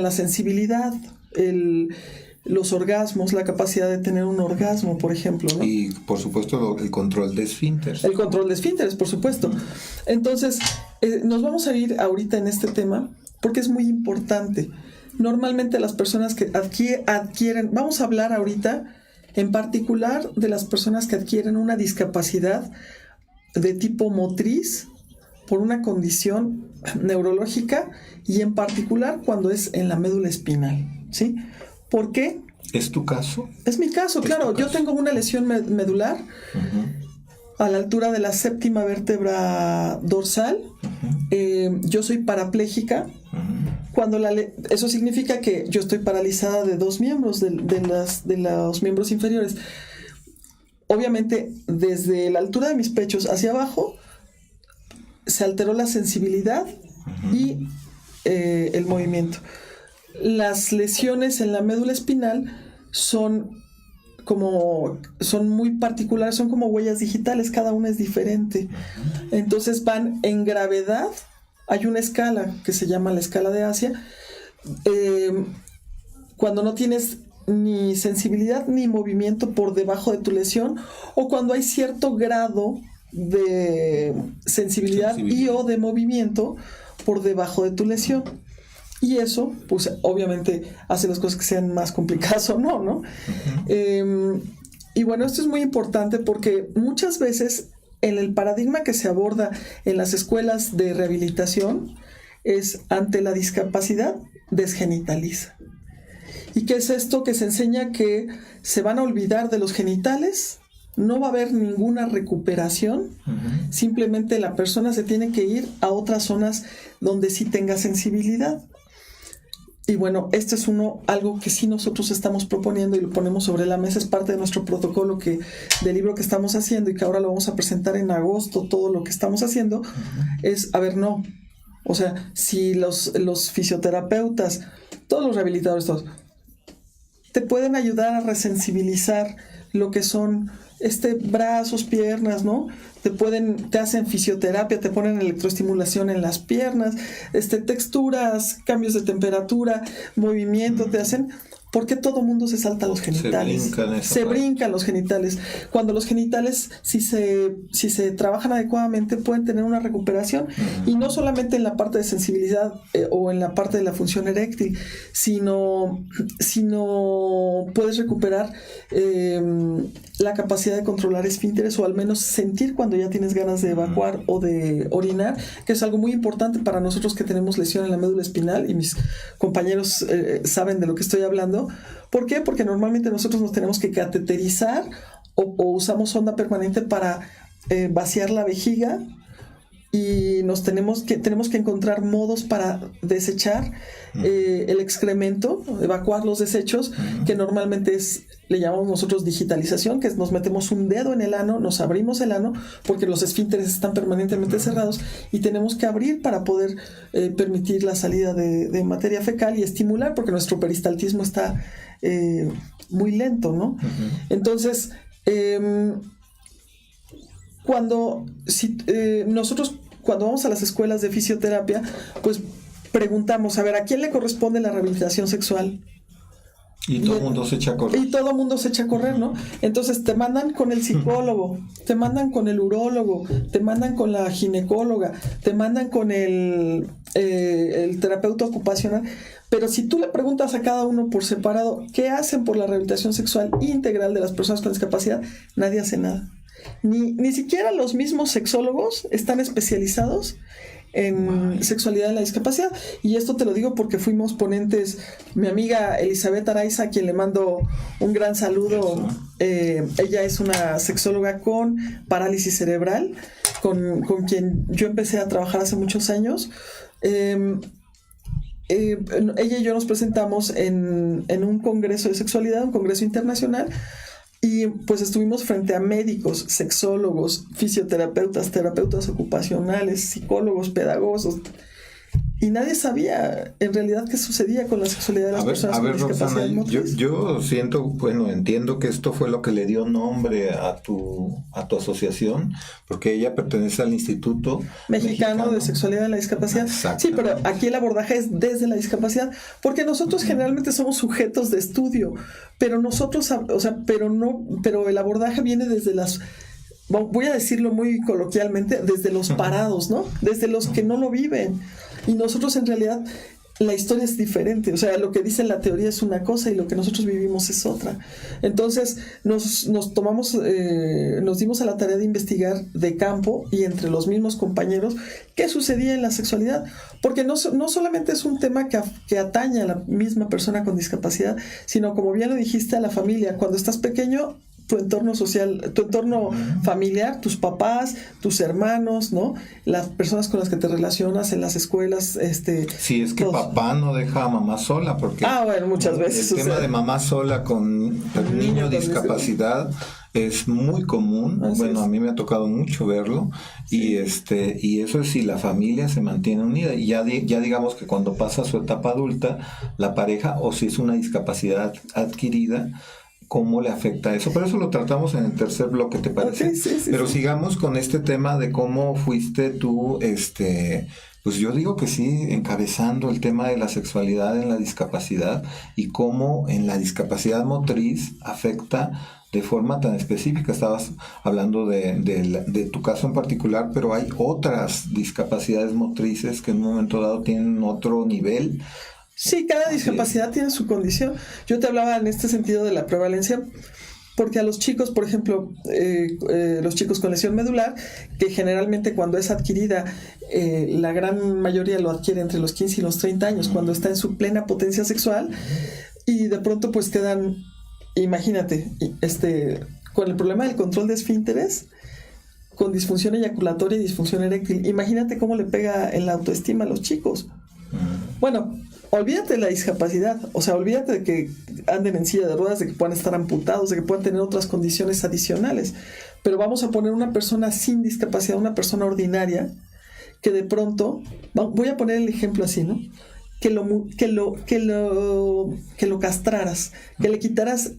la sensibilidad, los orgasmos, la capacidad de tener un orgasmo, por ejemplo, ¿no?
Y por supuesto el control de esfínteres.
El control de esfínteres, por supuesto. Entonces, nos vamos a ir ahorita en este tema porque es muy importante. Normalmente las personas que adquieren, vamos a hablar ahorita en particular de las personas que adquieren una discapacidad de tipo motriz por una condición neurológica, y en particular cuando es en la médula espinal, ¿sí? ¿Por qué?
¿Es tu caso?
Es mi caso, claro. Yo tengo una lesión medular a la altura de la séptima vértebra dorsal. Yo soy parapléjica. Cuando eso significa que yo estoy paralizada de dos miembros, de los miembros inferiores. Obviamente, desde la altura de mis pechos hacia abajo, se alteró la sensibilidad y el movimiento. Las lesiones en la médula espinal son muy particulares, son como huellas digitales, cada una es diferente. Entonces van en gravedad. Hay una escala que se llama la escala de Asia. Cuando no tienes ni sensibilidad ni movimiento por debajo de tu lesión, o cuando hay cierto grado de sensibilidad y o de movimiento por debajo de tu lesión. Y eso, pues obviamente hace las cosas que sean más complicadas o no, ¿no? Y bueno, esto es muy importante porque muchas veces en el paradigma que se aborda en las escuelas de rehabilitación es ante la discapacidad, desgenitaliza. ¿Y qué es esto? Que se enseña que se van a olvidar de los genitales, no va a haber ninguna recuperación, simplemente la persona se tiene que ir a otras zonas donde sí tenga sensibilidad. Y bueno, este es algo que sí nosotros estamos proponiendo y lo ponemos sobre la mesa, es parte de nuestro protocolo del libro que estamos haciendo y que ahora lo vamos a presentar en agosto. Todo lo que estamos haciendo es, no, o sea, si los fisioterapeutas, todos los rehabilitadores, todos, te pueden ayudar a resensibilizar lo que son brazos, piernas, ¿no? Te hacen fisioterapia, te ponen electroestimulación en las piernas, texturas, cambios de temperatura, movimiento, te hacen. ¿Por qué todo mundo se salta los genitales? Se brincan los genitales. Cuando los genitales, si se trabajan adecuadamente, pueden tener una recuperación. Y no solamente en la parte de sensibilidad o en la parte de la función eréctil, sino puedes recuperar la capacidad de controlar esfínteres, o al menos sentir cuando ya tienes ganas de evacuar o de orinar, que es algo muy importante para nosotros que tenemos lesión en la médula espinal, y mis compañeros saben de lo que estoy hablando. ¿Por qué? Porque normalmente nosotros nos tenemos que cateterizar o usamos sonda permanente para vaciar la vejiga, y tenemos que encontrar modos para desechar el excremento, evacuar los desechos, que normalmente le llamamos nosotros digitalización, que es nos metemos un dedo en el ano, nos abrimos el ano, porque los esfínteres están permanentemente cerrados, y tenemos que abrir para poder permitir la salida de materia fecal y estimular, porque nuestro peristaltismo está muy lento, ¿no? Entonces, nosotros cuando vamos a las escuelas de fisioterapia, pues preguntamos, ¿a quién le corresponde la rehabilitación sexual?
Y todo el mundo se echa a correr.
Y todo el mundo se echa a correr, ¿no? Entonces te mandan con el psicólogo, te mandan con el urólogo, te mandan con la ginecóloga, te mandan con el terapeuta ocupacional. Pero si tú le preguntas a cada uno por separado qué hacen por la rehabilitación sexual integral de las personas con discapacidad, nadie hace nada. Ni siquiera los mismos sexólogos están especializados en sexualidad de la discapacidad. Y esto te lo digo porque fuimos ponentes, mi amiga Elizabeth Araiza, a quien le mando un gran saludo. Ella es una sexóloga con parálisis cerebral, con quien yo empecé a trabajar hace muchos años. Ella y yo nos presentamos en un congreso de sexualidad, un congreso internacional, y pues estuvimos frente a médicos, sexólogos, fisioterapeutas, terapeutas ocupacionales, psicólogos, pedagogos, y nadie sabía en realidad qué sucedía con la sexualidad de las personas con discapacidad motriz.
Yo entiendo que esto fue lo que le dio nombre a tu asociación, porque ella pertenece al Instituto
Mexicano de Sexualidad de la Discapacidad. Sí, pero aquí el abordaje es desde la discapacidad, porque nosotros generalmente somos sujetos de estudio, pero pero el abordaje viene desde voy a decirlo muy coloquialmente, desde los parados, ¿no? Desde los que no lo viven. Y nosotros en realidad la historia es diferente. O sea, lo que dice la teoría es una cosa y lo que nosotros vivimos es otra. Entonces nos dimos a la tarea de investigar de campo y entre los mismos compañeros qué sucedía en la sexualidad, porque no solamente es un tema que atañe a la misma persona con discapacidad, sino, como bien lo dijiste, a la familia. Cuando estás pequeño, tu entorno social, tu entorno familiar, tus papás, tus hermanos, ¿no? Las personas con las que te relacionas en las escuelas,
Sí, es que papá no deja a mamá sola, porque
bueno, muchas veces
el tema de mamá sola con niño
con
discapacidad es muy común.
Así
bueno,
es.
a mí me ha tocado mucho verlo, y eso es si la familia se mantiene unida, y ya digamos que cuando pasa su etapa adulta, la pareja, o si es una discapacidad adquirida, cómo le afecta eso. Pero eso lo tratamos en el tercer bloque, ¿te parece?
Okay, sí,
pero sigamos con este tema de cómo fuiste tú, pues yo digo que sí, encabezando el tema de la sexualidad en la discapacidad, y cómo en la discapacidad motriz afecta de forma tan específica. Estabas hablando de tu caso en particular, pero hay otras discapacidades motrices que en un momento dado tienen otro nivel.
Sí, cada discapacidad tiene su condición. Yo te hablaba en este sentido de la prevalencia, porque a los chicos, por ejemplo, los chicos con lesión medular, que generalmente cuando es adquirida, la gran mayoría lo adquiere entre los 15 y los 30 años, cuando está en su plena potencia sexual, y de pronto pues quedan, imagínate, con el problema del control de esfínteres, con disfunción eyaculatoria y disfunción eréctil. Imagínate cómo le pega en la autoestima a los chicos. Bueno, olvídate de la discapacidad, o sea, olvídate de que anden en silla de ruedas, de que puedan estar amputados, de que puedan tener otras condiciones adicionales, pero vamos a poner una persona sin discapacidad, una persona ordinaria, que de pronto, voy a poner el ejemplo así, ¿no? Que lo castraras, que le quitaras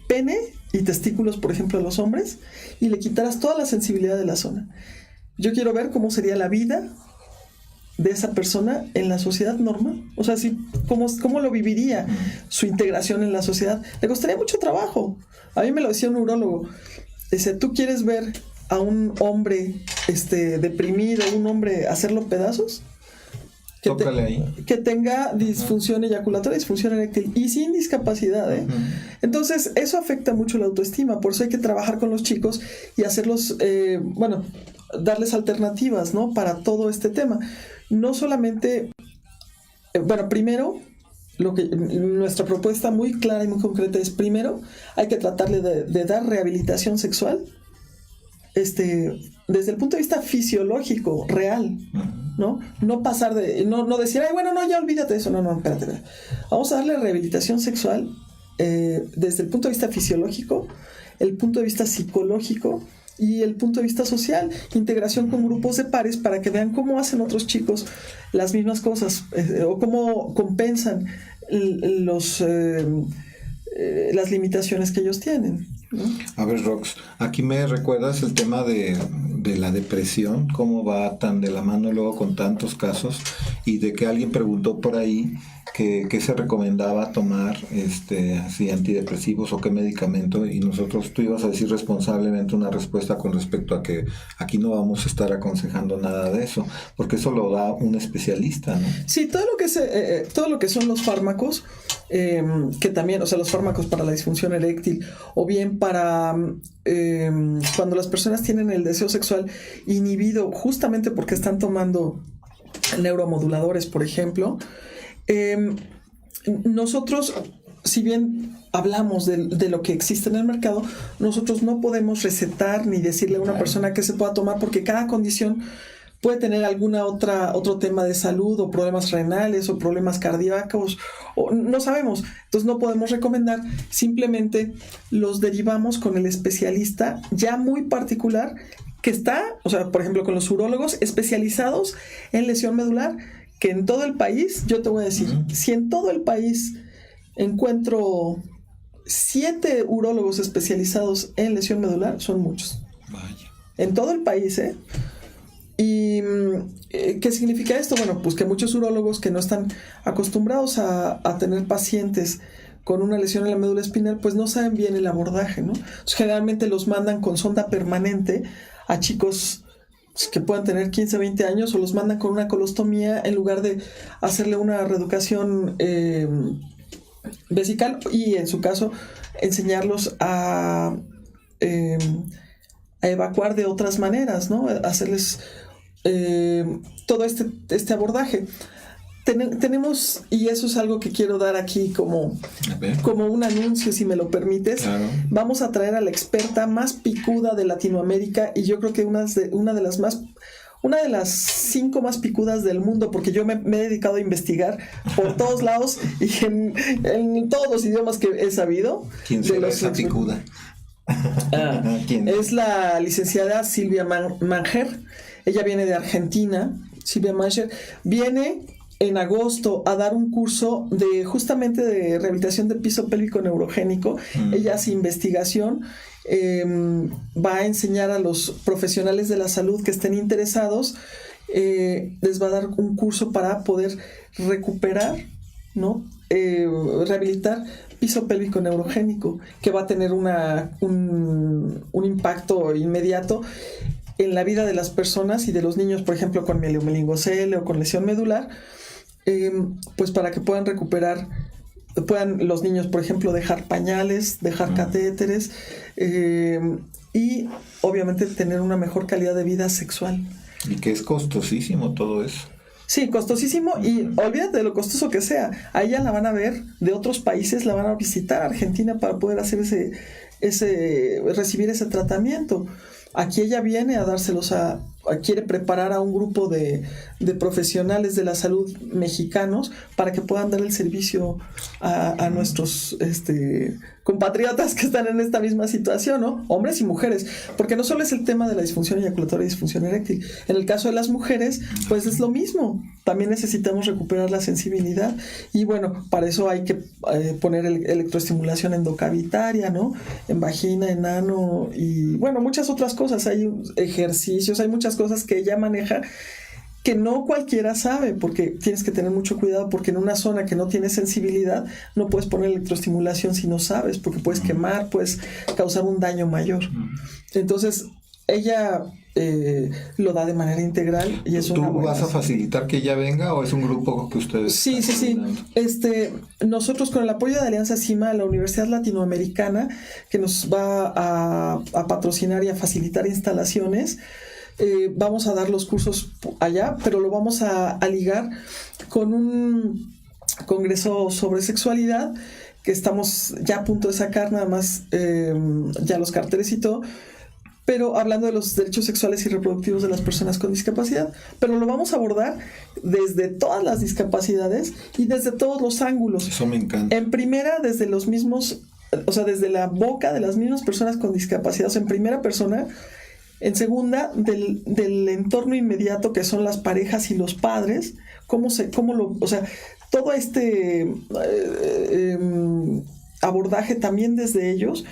pene y testículos, por ejemplo, a los hombres, y le quitaras toda la sensibilidad de la zona. Yo quiero ver cómo sería la vida de esa persona en la sociedad normal. O sea, ¿cómo lo viviría su integración en la sociedad? Le costaría mucho trabajo. A mí me lo decía un urólogo. Dice, ¿tú quieres ver a un hombre deprimido, un hombre hacerlo pedazos? Que tenga disfunción eyaculatoria, disfunción eréctil y sin discapacidad, ¿eh? Entonces, eso afecta mucho la autoestima. Por eso hay que trabajar con los chicos y hacerlos, darles alternativas, ¿no? Para todo este tema. No solamente, primero, nuestra propuesta muy clara y muy concreta es, primero, hay que tratarle de dar rehabilitación sexual, desde el punto de vista fisiológico, real, ¿no? No pasar no decir, ya olvídate de eso, no, espérate. Vamos a darle rehabilitación sexual desde el punto de vista fisiológico, el punto de vista psicológico y el punto de vista social, integración con grupos de pares para que vean cómo hacen otros chicos las mismas cosas, o cómo compensan las limitaciones que ellos tienen, ¿no?
A ver, Rox, aquí me recuerdas el tema de la depresión, cómo va tan de la mano luego con tantos casos, y de que alguien preguntó por ahí que se recomendaba tomar así antidepresivos o qué medicamento, y tú ibas a decir responsablemente una respuesta con respecto a que aquí no vamos a estar aconsejando nada de eso, porque eso lo da un especialista, ¿no?
Sí, todo lo que son los fármacos, que también, o sea, los fármacos para la disfunción eréctil, o bien para cuando las personas tienen el deseo sexual inhibido justamente porque están tomando neuromoduladores, por ejemplo. Nosotros, si bien hablamos de lo que existe en el mercado, nosotros no podemos recetar ni decirle a una persona que se pueda tomar, porque cada condición puede tener otro tema de salud, o problemas renales, o problemas cardíacos, o no sabemos. Entonces no podemos recomendar, simplemente los derivamos con el especialista ya muy particular que está, o sea, por ejemplo, con los urólogos especializados en lesión medular, que en todo el país, yo te voy a decir, si en todo el país encuentro 7 urólogos especializados en lesión medular, son muchos.
Vaya.
En todo el país, ¿eh? ¿Y qué significa esto? Bueno, pues que muchos urólogos que no están acostumbrados a tener pacientes con una lesión en la médula espinal, pues no saben bien el abordaje, ¿no? Entonces, generalmente los mandan con sonda permanente a chicos que puedan tener 15, 20 años, o los mandan con una colostomía en lugar de hacerle una reeducación vesical, y en su caso enseñarlos a evacuar de otras maneras, ¿no? Hacerles todo este abordaje. Tenemos, y eso es algo que quiero dar aquí como un anuncio, si me lo permites.
Claro.
Vamos a traer a la experta más picuda de Latinoamérica, y yo creo que una de las 5 más picudas del mundo, porque yo me he dedicado a investigar por todos lados y en todos los idiomas que he sabido.
¿Quién será esa picuda? ¿Quién?
Es la licenciada Silvia Manger. Ella viene de Argentina. Silvia Manger viene en agosto a dar un curso justamente de rehabilitación del piso pélvico neurogénico. Ella hace investigación, va a enseñar a los profesionales de la salud que estén interesados, les va a dar un curso para poder recuperar, ¿no? Rehabilitar piso pélvico neurogénico, que va a tener un impacto inmediato en la vida de las personas y de los niños, por ejemplo, con mielomeningocele o con lesión medular, pues para que puedan recuperar, puedan los niños, por ejemplo, dejar pañales, dejar catéteres, y obviamente tener una mejor calidad de vida sexual.
Y que es costosísimo todo eso.
Sí, costosísimo, y olvídate de lo costoso que sea. A ella la van a ver de otros países, la van a visitar a Argentina para poder hacer recibir ese tratamiento. Aquí ella viene a dárselos quiere preparar a un grupo de profesionales de la salud mexicanos para que puedan dar el servicio a nuestros compatriotas que están en esta misma situación, ¿no? Hombres y mujeres, porque no solo es el tema de la disfunción eyaculatoria y disfunción eréctil. En el caso de las mujeres, pues es lo mismo. También necesitamos recuperar la sensibilidad, y bueno, para eso hay que poner electroestimulación endocavitaria, ¿no? En vagina, en ano, y bueno, muchas otras cosas. Hay ejercicios, hay muchas cosas que ella maneja que no cualquiera sabe, porque tienes que tener mucho cuidado, porque en una zona que no tiene sensibilidad no puedes poner electroestimulación si no sabes, porque puedes quemar, puedes causar un daño mayor. Entonces ella lo da de manera integral, y es una
¿Tú vas a facilitar que ella venga, o es un grupo que ustedes?
Sí. Nosotros, con el apoyo de Alianza CIMA, la Universidad Latinoamericana, que nos va a patrocinar y a facilitar instalaciones, vamos a dar los cursos allá, pero lo vamos a ligar con un congreso sobre sexualidad que estamos ya a punto de sacar, nada más ya los carteles y todo, pero hablando de los derechos sexuales y reproductivos de las personas con discapacidad, pero lo vamos a abordar desde todas las discapacidades y desde todos los ángulos.
Eso me encanta.
En primera, desde los mismos, o sea, desde la boca de las mismas personas con discapacidad, o sea, en primera persona. En segunda, del entorno inmediato, que son las parejas y los padres, o sea, todo este abordaje también desde ellos.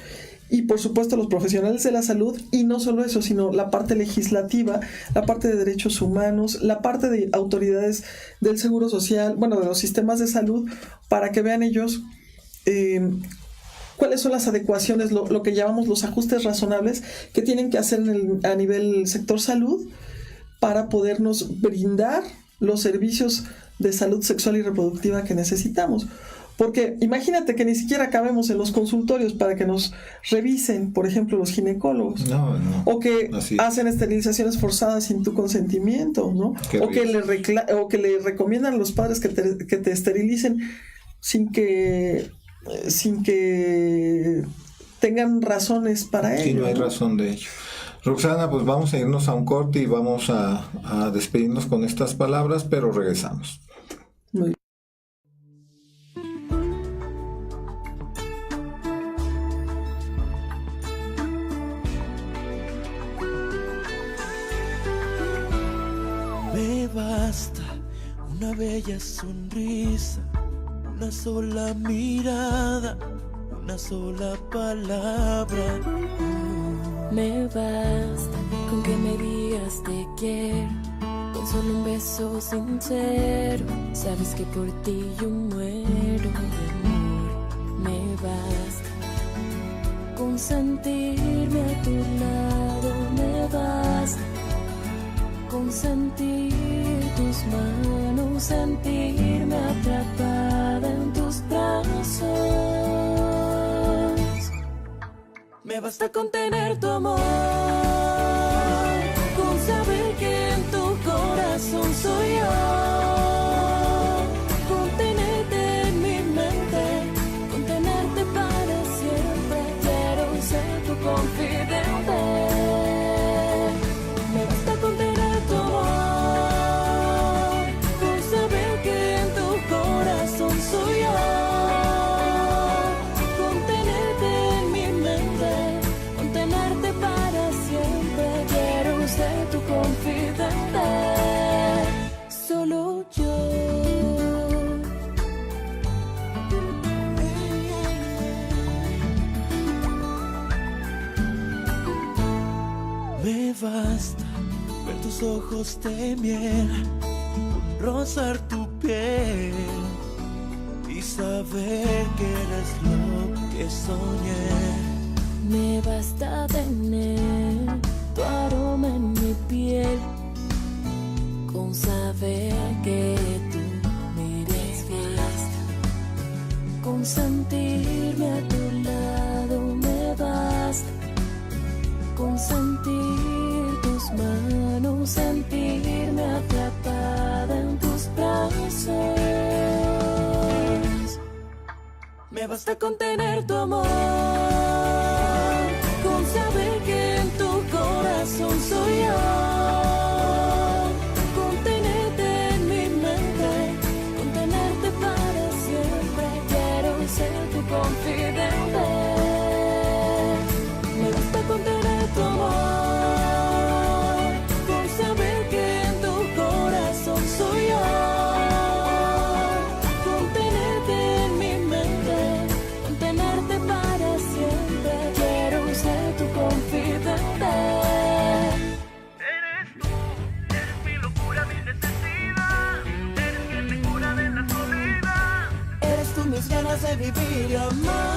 Y por supuesto los profesionales de la salud, y no solo eso, sino la parte legislativa, la parte de derechos humanos, la parte de autoridades del Seguro Social, bueno, de los sistemas de salud, para que vean ellos cuáles son las adecuaciones, lo que llamamos los ajustes razonables que tienen que hacer a nivel sector salud para podernos brindar los servicios de salud sexual y reproductiva que necesitamos. Porque imagínate que ni siquiera cabemos en los consultorios para que nos revisen, por ejemplo, los ginecólogos.
No.
O que hacen esterilizaciones forzadas sin tu consentimiento, ¿no? O que le recomiendan a los padres que te esterilicen sin que tengan razones para ello.
Sí, no hay razón de ello. Roxana, pues vamos a irnos a un corte y vamos a despedirnos con estas palabras, pero regresamos.
Muy bien.
Me basta una bella sonrisa, una sola mirada, una sola palabra.
Me basta con que me digas te quiero, con solo un beso sincero. Sabes que por ti yo muero de amor. Me basta con sentirme a tu lado. Me basta sentir tus manos, sentirme atrapada en tus brazos. Me basta con tener tu amor, con saber que en tu corazón soy yo, con tenerte en mi mente, con tenerte para siempre. Quiero ser tu confidente. Me basta con tener tu amor, con saber que en tu corazón soy yo, con tenerte en mi mente, con tenerte para siempre. Quiero ser tu confidente, solo yo.
Me basta ver tus ojos de miel, rozar tu piel y saber que eres lo que soñé.
Me basta tener tu aroma en mi piel, con saber que tú me eres fiel, con sentirme a tu lado. Me basta con sentir tus manos, sentirme atrapada en tus brazos. Me basta con tener tu amor, con saber que en tu corazón soy yo, con tenerte en mi mente, con tenerte para siempre. Quiero ser tu confidente. Me basta con tener tu amor, con saber que en tu corazón soy yo, con tenerte en mi mente, con tenerte para siempre. Quiero ser tu confidente.
Eres tú, eres mi locura, mi necesidad. Eres quien me cura de la soledad.
Eres tú mis ganas de vivir y amar.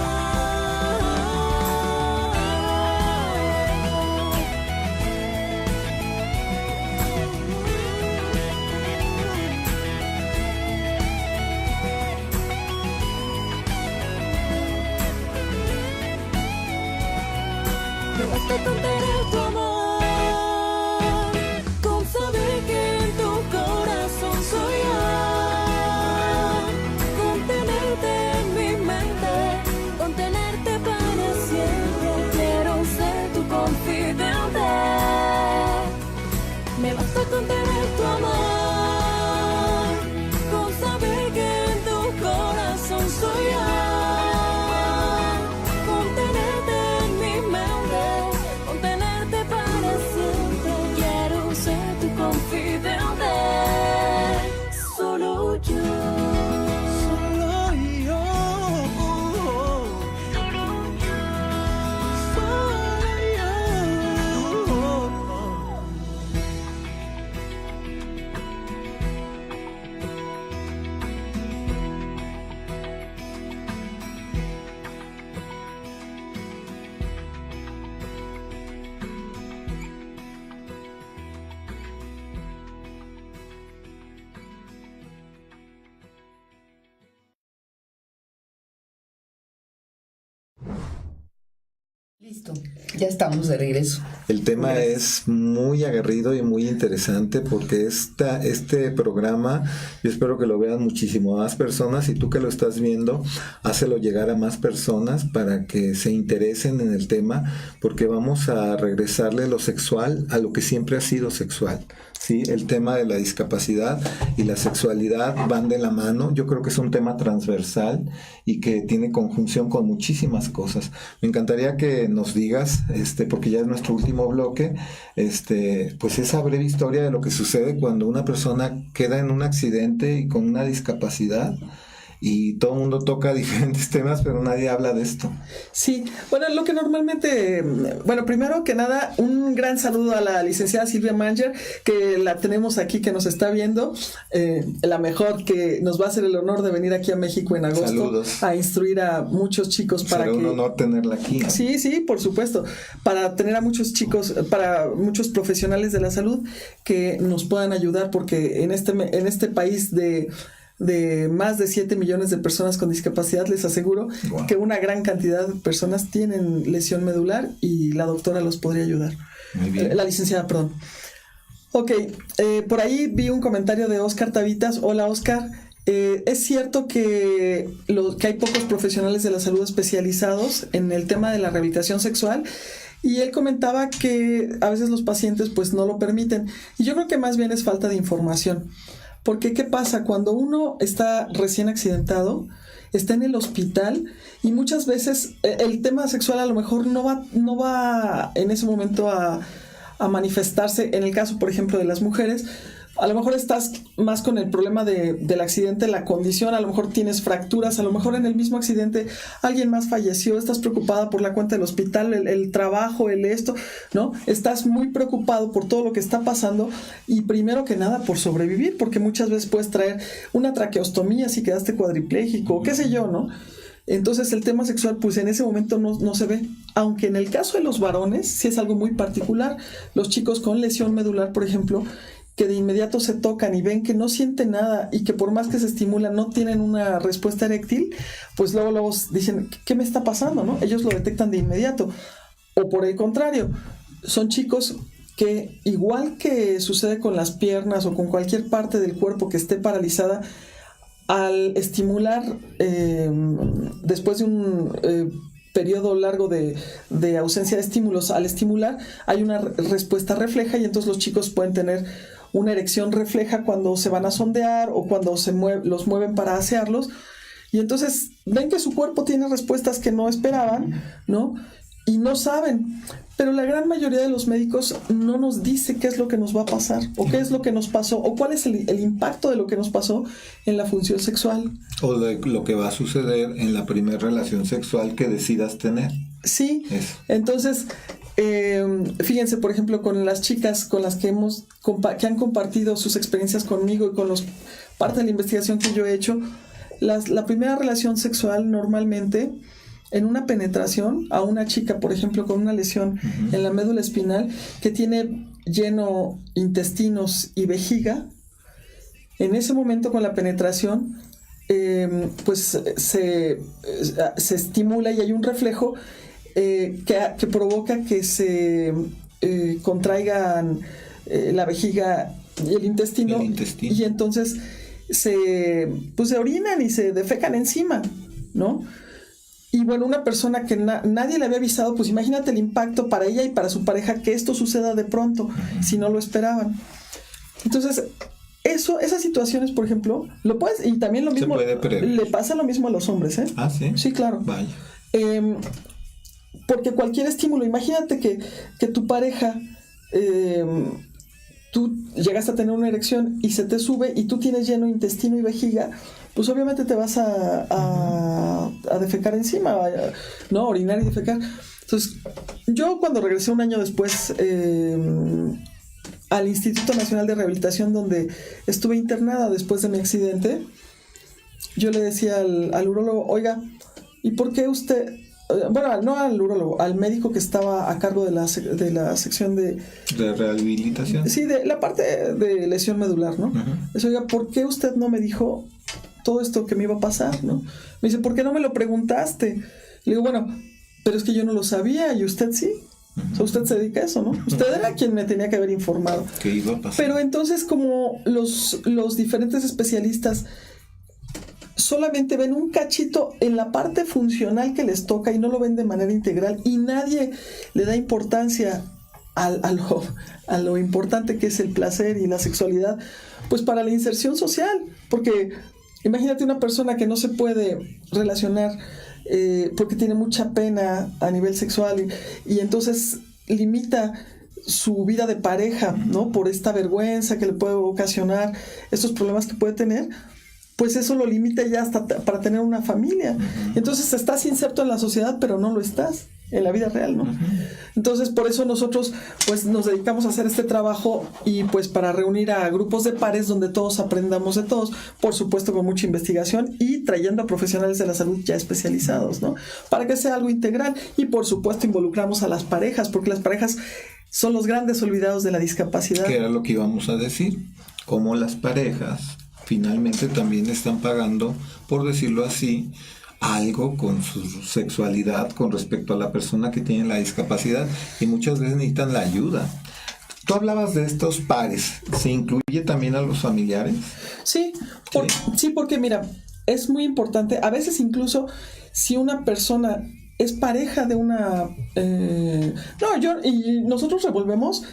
Me basta con tener tu amor, con saber que en tu corazón soy yo, con tenerte en mi mente, con tenerte para siempre. Quiero ser tu confidente. Me basta con tener tu amor, con saber que en tu corazón soy yo, con tenerte en mi mente, con tenerte para siempre. Quiero ser tu confidente, solo yo.
Solo yo, solo yo, solo yo.
Listo, ya estamos de regreso.
El tema es muy aguerrido y muy interesante porque este programa, yo espero que lo vean muchísimo más personas, y tú que lo estás viendo, hácelo llegar a más personas para que se interesen en el tema, porque vamos a regresarle lo sexual a lo que siempre ha sido sexual. ¿Sí? El tema de la discapacidad y la sexualidad van de la mano. Yo creo que es un tema transversal y que tiene conjunción con muchísimas cosas. Me encantaría que nos digas, porque ya es nuestro último bloque, pues esa breve historia de lo que sucede cuando una persona queda en un accidente y con una discapacidad, y todo el mundo toca diferentes temas, pero nadie habla de esto.
Sí, bueno, lo que normalmente, bueno, primero que nada, un gran saludo a la licenciada Silvia Manger, que la tenemos aquí, que nos está viendo, la mejor, que nos va a hacer el honor de venir aquí a México en agosto.
Saludos.
A instruir a muchos chicos para
Será
que...
un honor tenerla aquí.
Sí, por supuesto, para tener a muchos chicos, para muchos profesionales de la salud que nos puedan ayudar, porque en este país de más de 7 millones de personas con discapacidad, les aseguro que una gran cantidad de personas tienen lesión medular y la doctora los podría ayudar.
Muy bien.
La licenciada, perdón. Ok, por ahí vi un comentario de Oscar Tavitas. Hola, Oscar. Es cierto que hay pocos profesionales de la salud especializados en el tema de la rehabilitación sexual, y él comentaba que a veces los pacientes pues no lo permiten, y yo creo que más bien es falta de información. Porque ¿qué pasa? Cuando uno está recién accidentado, está en el hospital, y muchas veces el tema sexual a lo mejor no va en ese momento a manifestarse. En el caso, por ejemplo, de las mujeres, a lo mejor estás más con el problema del accidente, la condición, a lo mejor tienes fracturas, a lo mejor en el mismo accidente alguien más falleció, estás preocupada por la cuenta del hospital, el trabajo, esto, ¿no? Estás muy preocupado por todo lo que está pasando, y primero que nada por sobrevivir, porque muchas veces puedes traer una traqueostomía si quedaste cuadripléjico, o qué sé yo, ¿no? Entonces el tema sexual pues en ese momento no se ve, aunque en el caso de los varones sí es algo muy particular. Los chicos con lesión medular, por ejemplo, que de inmediato se tocan y ven que no sienten nada, y que por más que se estimulan no tienen una respuesta eréctil, pues luego dicen, ¿qué me está pasando?, ¿no? Ellos lo detectan de inmediato. O por el contrario, son chicos que, igual que sucede con las piernas o con cualquier parte del cuerpo que esté paralizada, al estimular, después de un periodo largo de ausencia de estímulos, al estimular hay una respuesta refleja, y entonces los chicos pueden tener una erección refleja cuando se van a sondear o cuando los mueven para asearlos, y entonces ven que su cuerpo tiene respuestas que no esperaban, ¿no? Y no saben. Pero la gran mayoría de los médicos no nos dice qué es lo que nos va a pasar, o qué es lo que nos pasó, o cuál es el impacto de lo que nos pasó en la función sexual.
O de lo que va a suceder en la primera relación sexual que decidas tener.
Sí,
eso.
Entonces, fíjense, por ejemplo, con las chicas con las que han compartido sus experiencias conmigo, y con parte de la investigación que yo he hecho, la primera relación sexual normalmente, en una penetración a una chica, por ejemplo, con una lesión en la médula espinal, que tiene lleno intestinos y vejiga, en ese momento con la penetración, pues se estimula, y hay un reflejo que provoca que se contraigan la vejiga y el intestino, y entonces se orinan y se defecan encima, ¿no? Y bueno, una persona que nadie le había avisado, pues imagínate el impacto para ella y para su pareja que esto suceda de pronto, si no lo esperaban. Entonces, esas situaciones, por ejemplo, y también lo mismo, le pasa lo mismo a los hombres, ¿eh?
Ah, ¿sí?
Sí, claro.
Vaya.
Porque cualquier estímulo, imagínate que tu pareja, tú llegas a tener una erección y se te sube y tú tienes lleno intestino y vejiga, pues obviamente te vas a defecar encima, ¿no? Orinar y defecar. Entonces, yo cuando regresé un año después al Instituto Nacional de Rehabilitación, donde estuve internada después de mi accidente, yo le decía al urólogo, oiga, ¿y por qué usted...? Bueno, no al urólogo, al médico que estaba a cargo de la sección de
rehabilitación.
Sí, de la parte de lesión medular, ¿no? Uh-huh. Oiga, ¿por qué usted no me dijo todo esto que me iba a pasar, ¿no? Me dice, ¿por qué no me lo preguntaste? Le digo, bueno, pero es que yo no lo sabía, y usted sí. O sea, usted se dedica a eso, ¿no? Usted era quien me tenía que haber informado.
¿Qué iba a pasar?
Pero entonces, como los diferentes especialistas solamente ven un cachito en la parte funcional que les toca y no lo ven de manera integral, y nadie le da importancia a lo importante que es el placer y la sexualidad, pues para la inserción social, porque imagínate una persona que no se puede relacionar porque tiene mucha pena a nivel sexual, y entonces limita su vida de pareja, ¿no? Por esta vergüenza que le puede ocasionar, estos problemas que puede tener. pues eso lo limita ya hasta para tener una familia. Entonces estás inserto en la sociedad, pero no lo estás en la vida real, ¿no? Entonces, por eso nosotros pues nos dedicamos a hacer este trabajo y pues para reunir a grupos de pares donde todos aprendamos de todos, por supuesto con mucha investigación y trayendo a profesionales de la salud ya especializados, ¿no? Para que sea algo integral y por supuesto involucramos a las parejas, porque las parejas son los grandes olvidados de la discapacidad.
Que era lo que íbamos a decir, cómo las parejas finalmente también están pagando, por decirlo así, algo con su sexualidad con respecto a la persona que tiene la discapacidad y muchas veces necesitan la ayuda. Tú hablabas de estos pares, ¿se incluye también a los familiares?
Sí, porque mira, es muy importante, a veces incluso si una persona es pareja de una... nosotros revolvemos,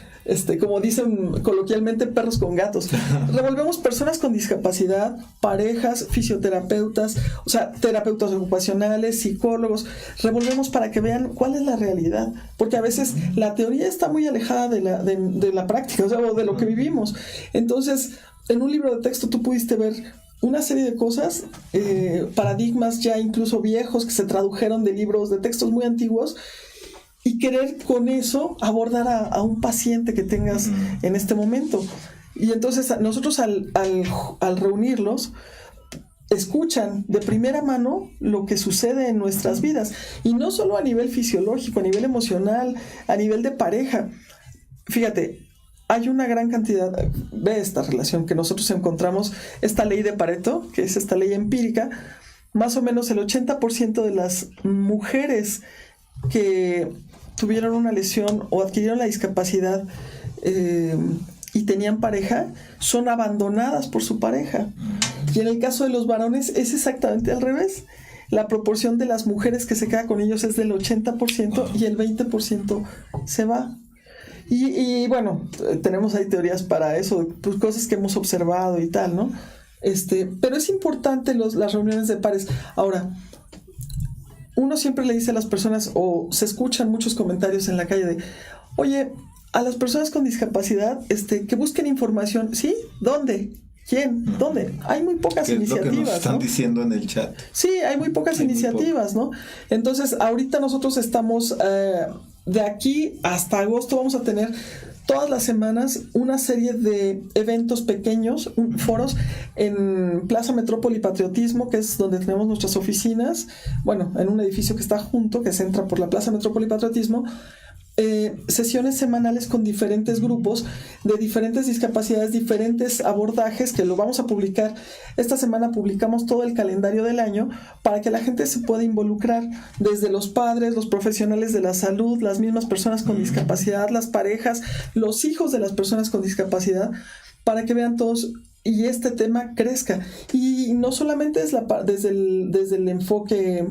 como dicen coloquialmente, perros con gatos. Revolvemos personas con discapacidad, parejas, fisioterapeutas, o sea, terapeutas ocupacionales, psicólogos. Revolvemos para que vean cuál es la realidad. Porque a veces la teoría está muy alejada de la práctica, o sea, de lo que vivimos. Entonces, en un libro de texto tú pudiste ver una serie de cosas, paradigmas ya incluso viejos que se tradujeron de libros, de textos muy antiguos, y querer con eso abordar a un paciente que tengas en este momento. Y entonces nosotros al reunirlos, escuchan de primera mano lo que sucede en nuestras vidas, y no solo a nivel fisiológico, a nivel emocional, a nivel de pareja. Fíjate, hay una gran cantidad, ve esta relación que nosotros encontramos, esta ley de Pareto, que es esta ley empírica, más o menos el 80% de las mujeres que tuvieron una lesión o adquirieron la discapacidad y tenían pareja, son abandonadas por su pareja. Y en el caso de los varones es exactamente al revés. La proporción de las mujeres que se queda con ellos es del 80% y el 20% se va. Y bueno, tenemos ahí teorías para eso, pues cosas que hemos observado y tal, ¿no? Pero es importante las reuniones de pares. Ahora, uno siempre le dice a las personas, o se escuchan muchos comentarios en la calle de, oye, a las personas con discapacidad, que busquen información. ¿Sí? ¿Dónde? ¿Quién? ¿Dónde? Hay muy pocas iniciativas,
lo que nos están
¿no?
diciendo en el chat.
Sí, hay muy pocas iniciativas, ¿no? Entonces, ahorita nosotros estamos, de aquí hasta agosto vamos a tener todas las semanas una serie de eventos pequeños, foros en Plaza Metrópoli Patriotismo, que es donde tenemos nuestras oficinas, bueno, en un edificio que está junto, que se entra por la Plaza Metrópoli Patriotismo, sesiones semanales con diferentes grupos de diferentes discapacidades, diferentes abordajes que lo vamos a publicar. Esta semana publicamos todo el calendario del año para que la gente se pueda involucrar, desde los padres, los profesionales de la salud, las mismas personas con discapacidad, las parejas, los hijos de las personas con discapacidad, para que vean todos y este tema crezca. Y no solamente es desde el enfoque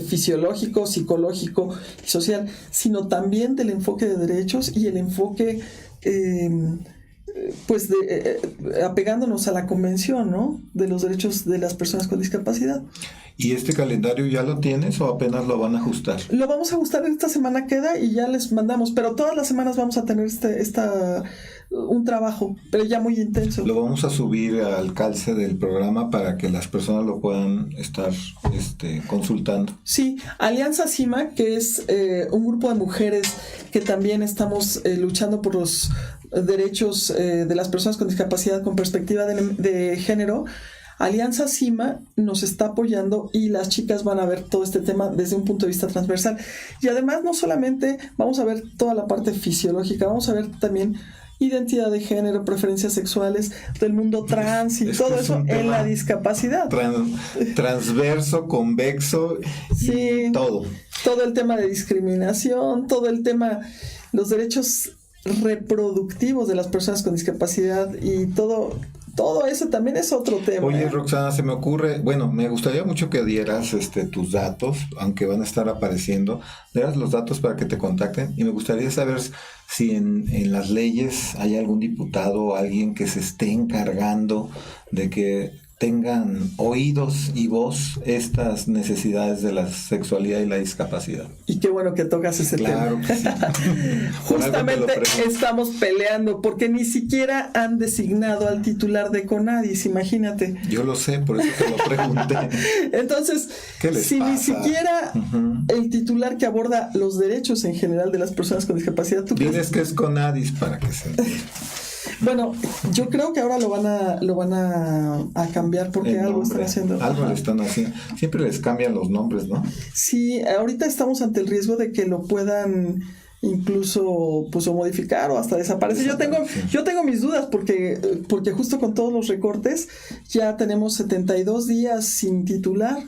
fisiológico, psicológico y social, sino también del enfoque de derechos y el enfoque apegándonos a la convención, ¿no?, de los derechos de las personas con discapacidad.
¿Y este calendario ya lo tienes o apenas lo van a ajustar?
Lo vamos a ajustar, esta semana queda y ya les mandamos, pero todas las semanas vamos a tener un trabajo, pero ya muy intenso.
Lo vamos a subir al calce del programa para que las personas lo puedan estar consultando.
Sí, Alianza CIMA, que es un grupo de mujeres que también estamos luchando por los derechos de las personas con discapacidad con perspectiva de género. Alianza CIMA nos está apoyando y las chicas van a ver todo este tema desde un punto de vista transversal. Y además no solamente vamos a ver toda la parte fisiológica, vamos a ver también identidad de género, preferencias sexuales, del mundo trans y todo eso en la discapacidad.
Transverso, convexo,
sí,
todo.
Todo el tema de discriminación, todo el tema, los derechos reproductivos de las personas con discapacidad y todo eso también es otro tema.
Oye, Roxana, se me ocurre, bueno, me gustaría mucho que dieras tus datos, aunque van a estar apareciendo, dieras los datos para que te contacten, y me gustaría saber si en las leyes hay algún diputado o alguien que se esté encargando de que tengan oídos y voz estas necesidades de la sexualidad y la discapacidad.
Y qué bueno que tocas ese
Claro
tema.
que sí.
Justamente estamos peleando porque ni siquiera han designado al titular de CONADIS, imagínate.
Yo lo sé, por eso te lo pregunté.
Entonces,
¿Qué les
si ni
pasa?
siquiera el titular que aborda los derechos en general de las personas con discapacidad, ¿tú crees?
Diles que es CONADIS para que se entienda.
Bueno, yo creo que ahora lo van a cambiar porque
El
algo
nombre,
están haciendo.
Algo
Ajá.
le están haciendo. Siempre les cambian los nombres, ¿no?
Sí, ahorita estamos ante el riesgo de que lo puedan incluso pues o modificar o hasta desaparecer. Yo tengo mis dudas porque justo con todos los recortes ya tenemos 72 días sin titular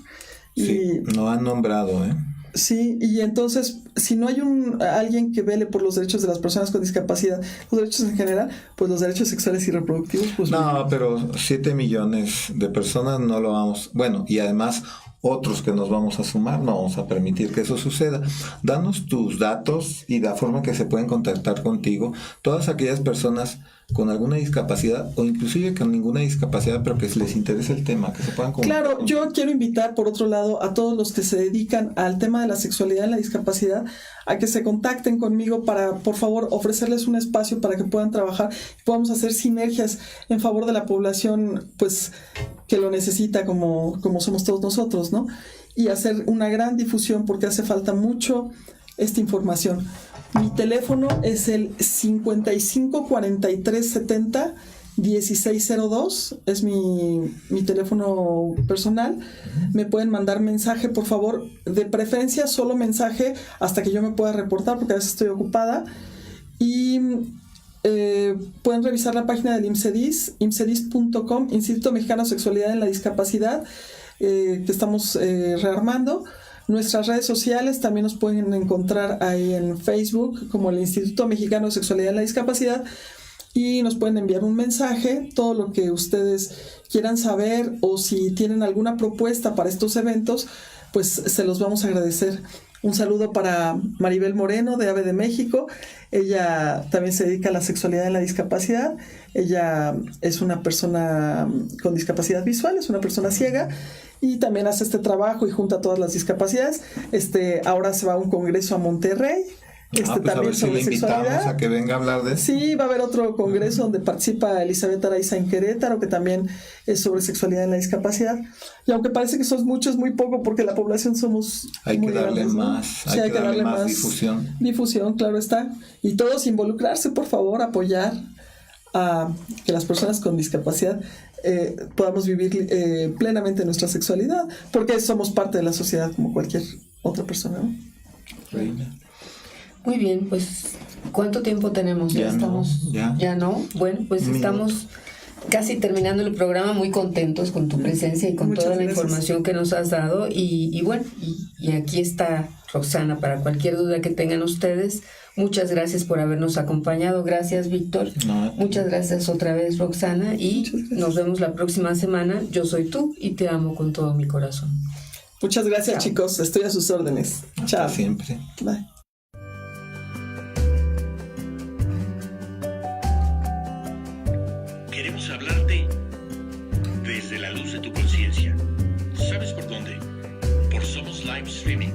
y
Sí, no han nombrado, ¿eh?
sí, y entonces si no hay alguien que vele por los derechos de las personas con discapacidad, los derechos en general, pues los derechos sexuales y reproductivos, pues
No, pero 7 millones de personas no lo vamos, bueno, y además otros que nos vamos a sumar, no vamos a permitir que eso suceda. Danos tus datos y la forma que se pueden contactar contigo todas aquellas personas con alguna discapacidad o inclusive con ninguna discapacidad, pero que les interese el tema, que se puedan comunicar.
Claro, yo quiero invitar, por otro lado, a todos los que se dedican al tema de la sexualidad y la discapacidad a que se contacten conmigo para, por favor, ofrecerles un espacio para que puedan trabajar y podamos hacer sinergias en favor de la población, pues, que lo necesita como somos todos nosotros, ¿no? Y hacer una gran difusión porque hace falta mucho esta información. Mi teléfono es el 55 43 70 1602, es mi teléfono personal. Me pueden mandar mensaje, por favor, de preferencia solo mensaje hasta que yo me pueda reportar porque a veces estoy ocupada. Y pueden revisar la página del IMSEDIS, imsedis.com, Instituto Mexicano de Sexualidad en la Discapacidad, que estamos rearmando. Nuestras redes sociales también nos pueden encontrar ahí en Facebook como el Instituto Mexicano de Sexualidad en la Discapacidad y nos pueden enviar un mensaje, todo lo que ustedes quieran saber o si tienen alguna propuesta para estos eventos, pues se los vamos a agradecer. Un saludo para Maribel Moreno de AVE de México. Ella también se dedica a la sexualidad en la discapacidad. Ella es una persona con discapacidad visual, es una persona ciega y también hace este trabajo y junta todas las discapacidades. Ahora se va a un congreso a Monterrey.
Pues a
También
ver si
sobre
le invitamos
sexualidad.
a que venga a hablar de eso.
Sí, va a haber otro congreso donde participa Elizabeth Araiza en Querétaro, que también es sobre sexualidad en la discapacidad. Y aunque parece que son muchos, muy poco, porque la población somos
Hay
muy
que darle
grandes, ¿no?
más,
Sí,
hay que darle más difusión.
Difusión, claro está. Y todos involucrarse, por favor, apoyar a que las personas con discapacidad podamos vivir plenamente nuestra sexualidad, porque somos parte de la sociedad como cualquier otra persona, ¿no?
Reina.
Muy bien, pues ¿cuánto tiempo tenemos?
Ya
estamos.
no, ya.
No. Bueno, pues
Un
estamos casi terminando el programa, muy contentos con tu presencia y con
Muchas
toda la
gracias.
información que nos has dado. Y bueno, y aquí está Roxana para cualquier duda que tengan ustedes. Muchas gracias por habernos acompañado. Gracias, Víctor.
No.
Muchas gracias otra vez, Roxana. Y nos vemos la próxima semana. Yo soy tú y te amo con todo mi corazón.
Muchas gracias,
Chao.
chicos. Estoy a sus órdenes.
Hasta
Chao.
siempre.
Bye.
Queremos hablarte desde la luz de tu conciencia. ¿Sabes por dónde? Por Somos Live Streaming.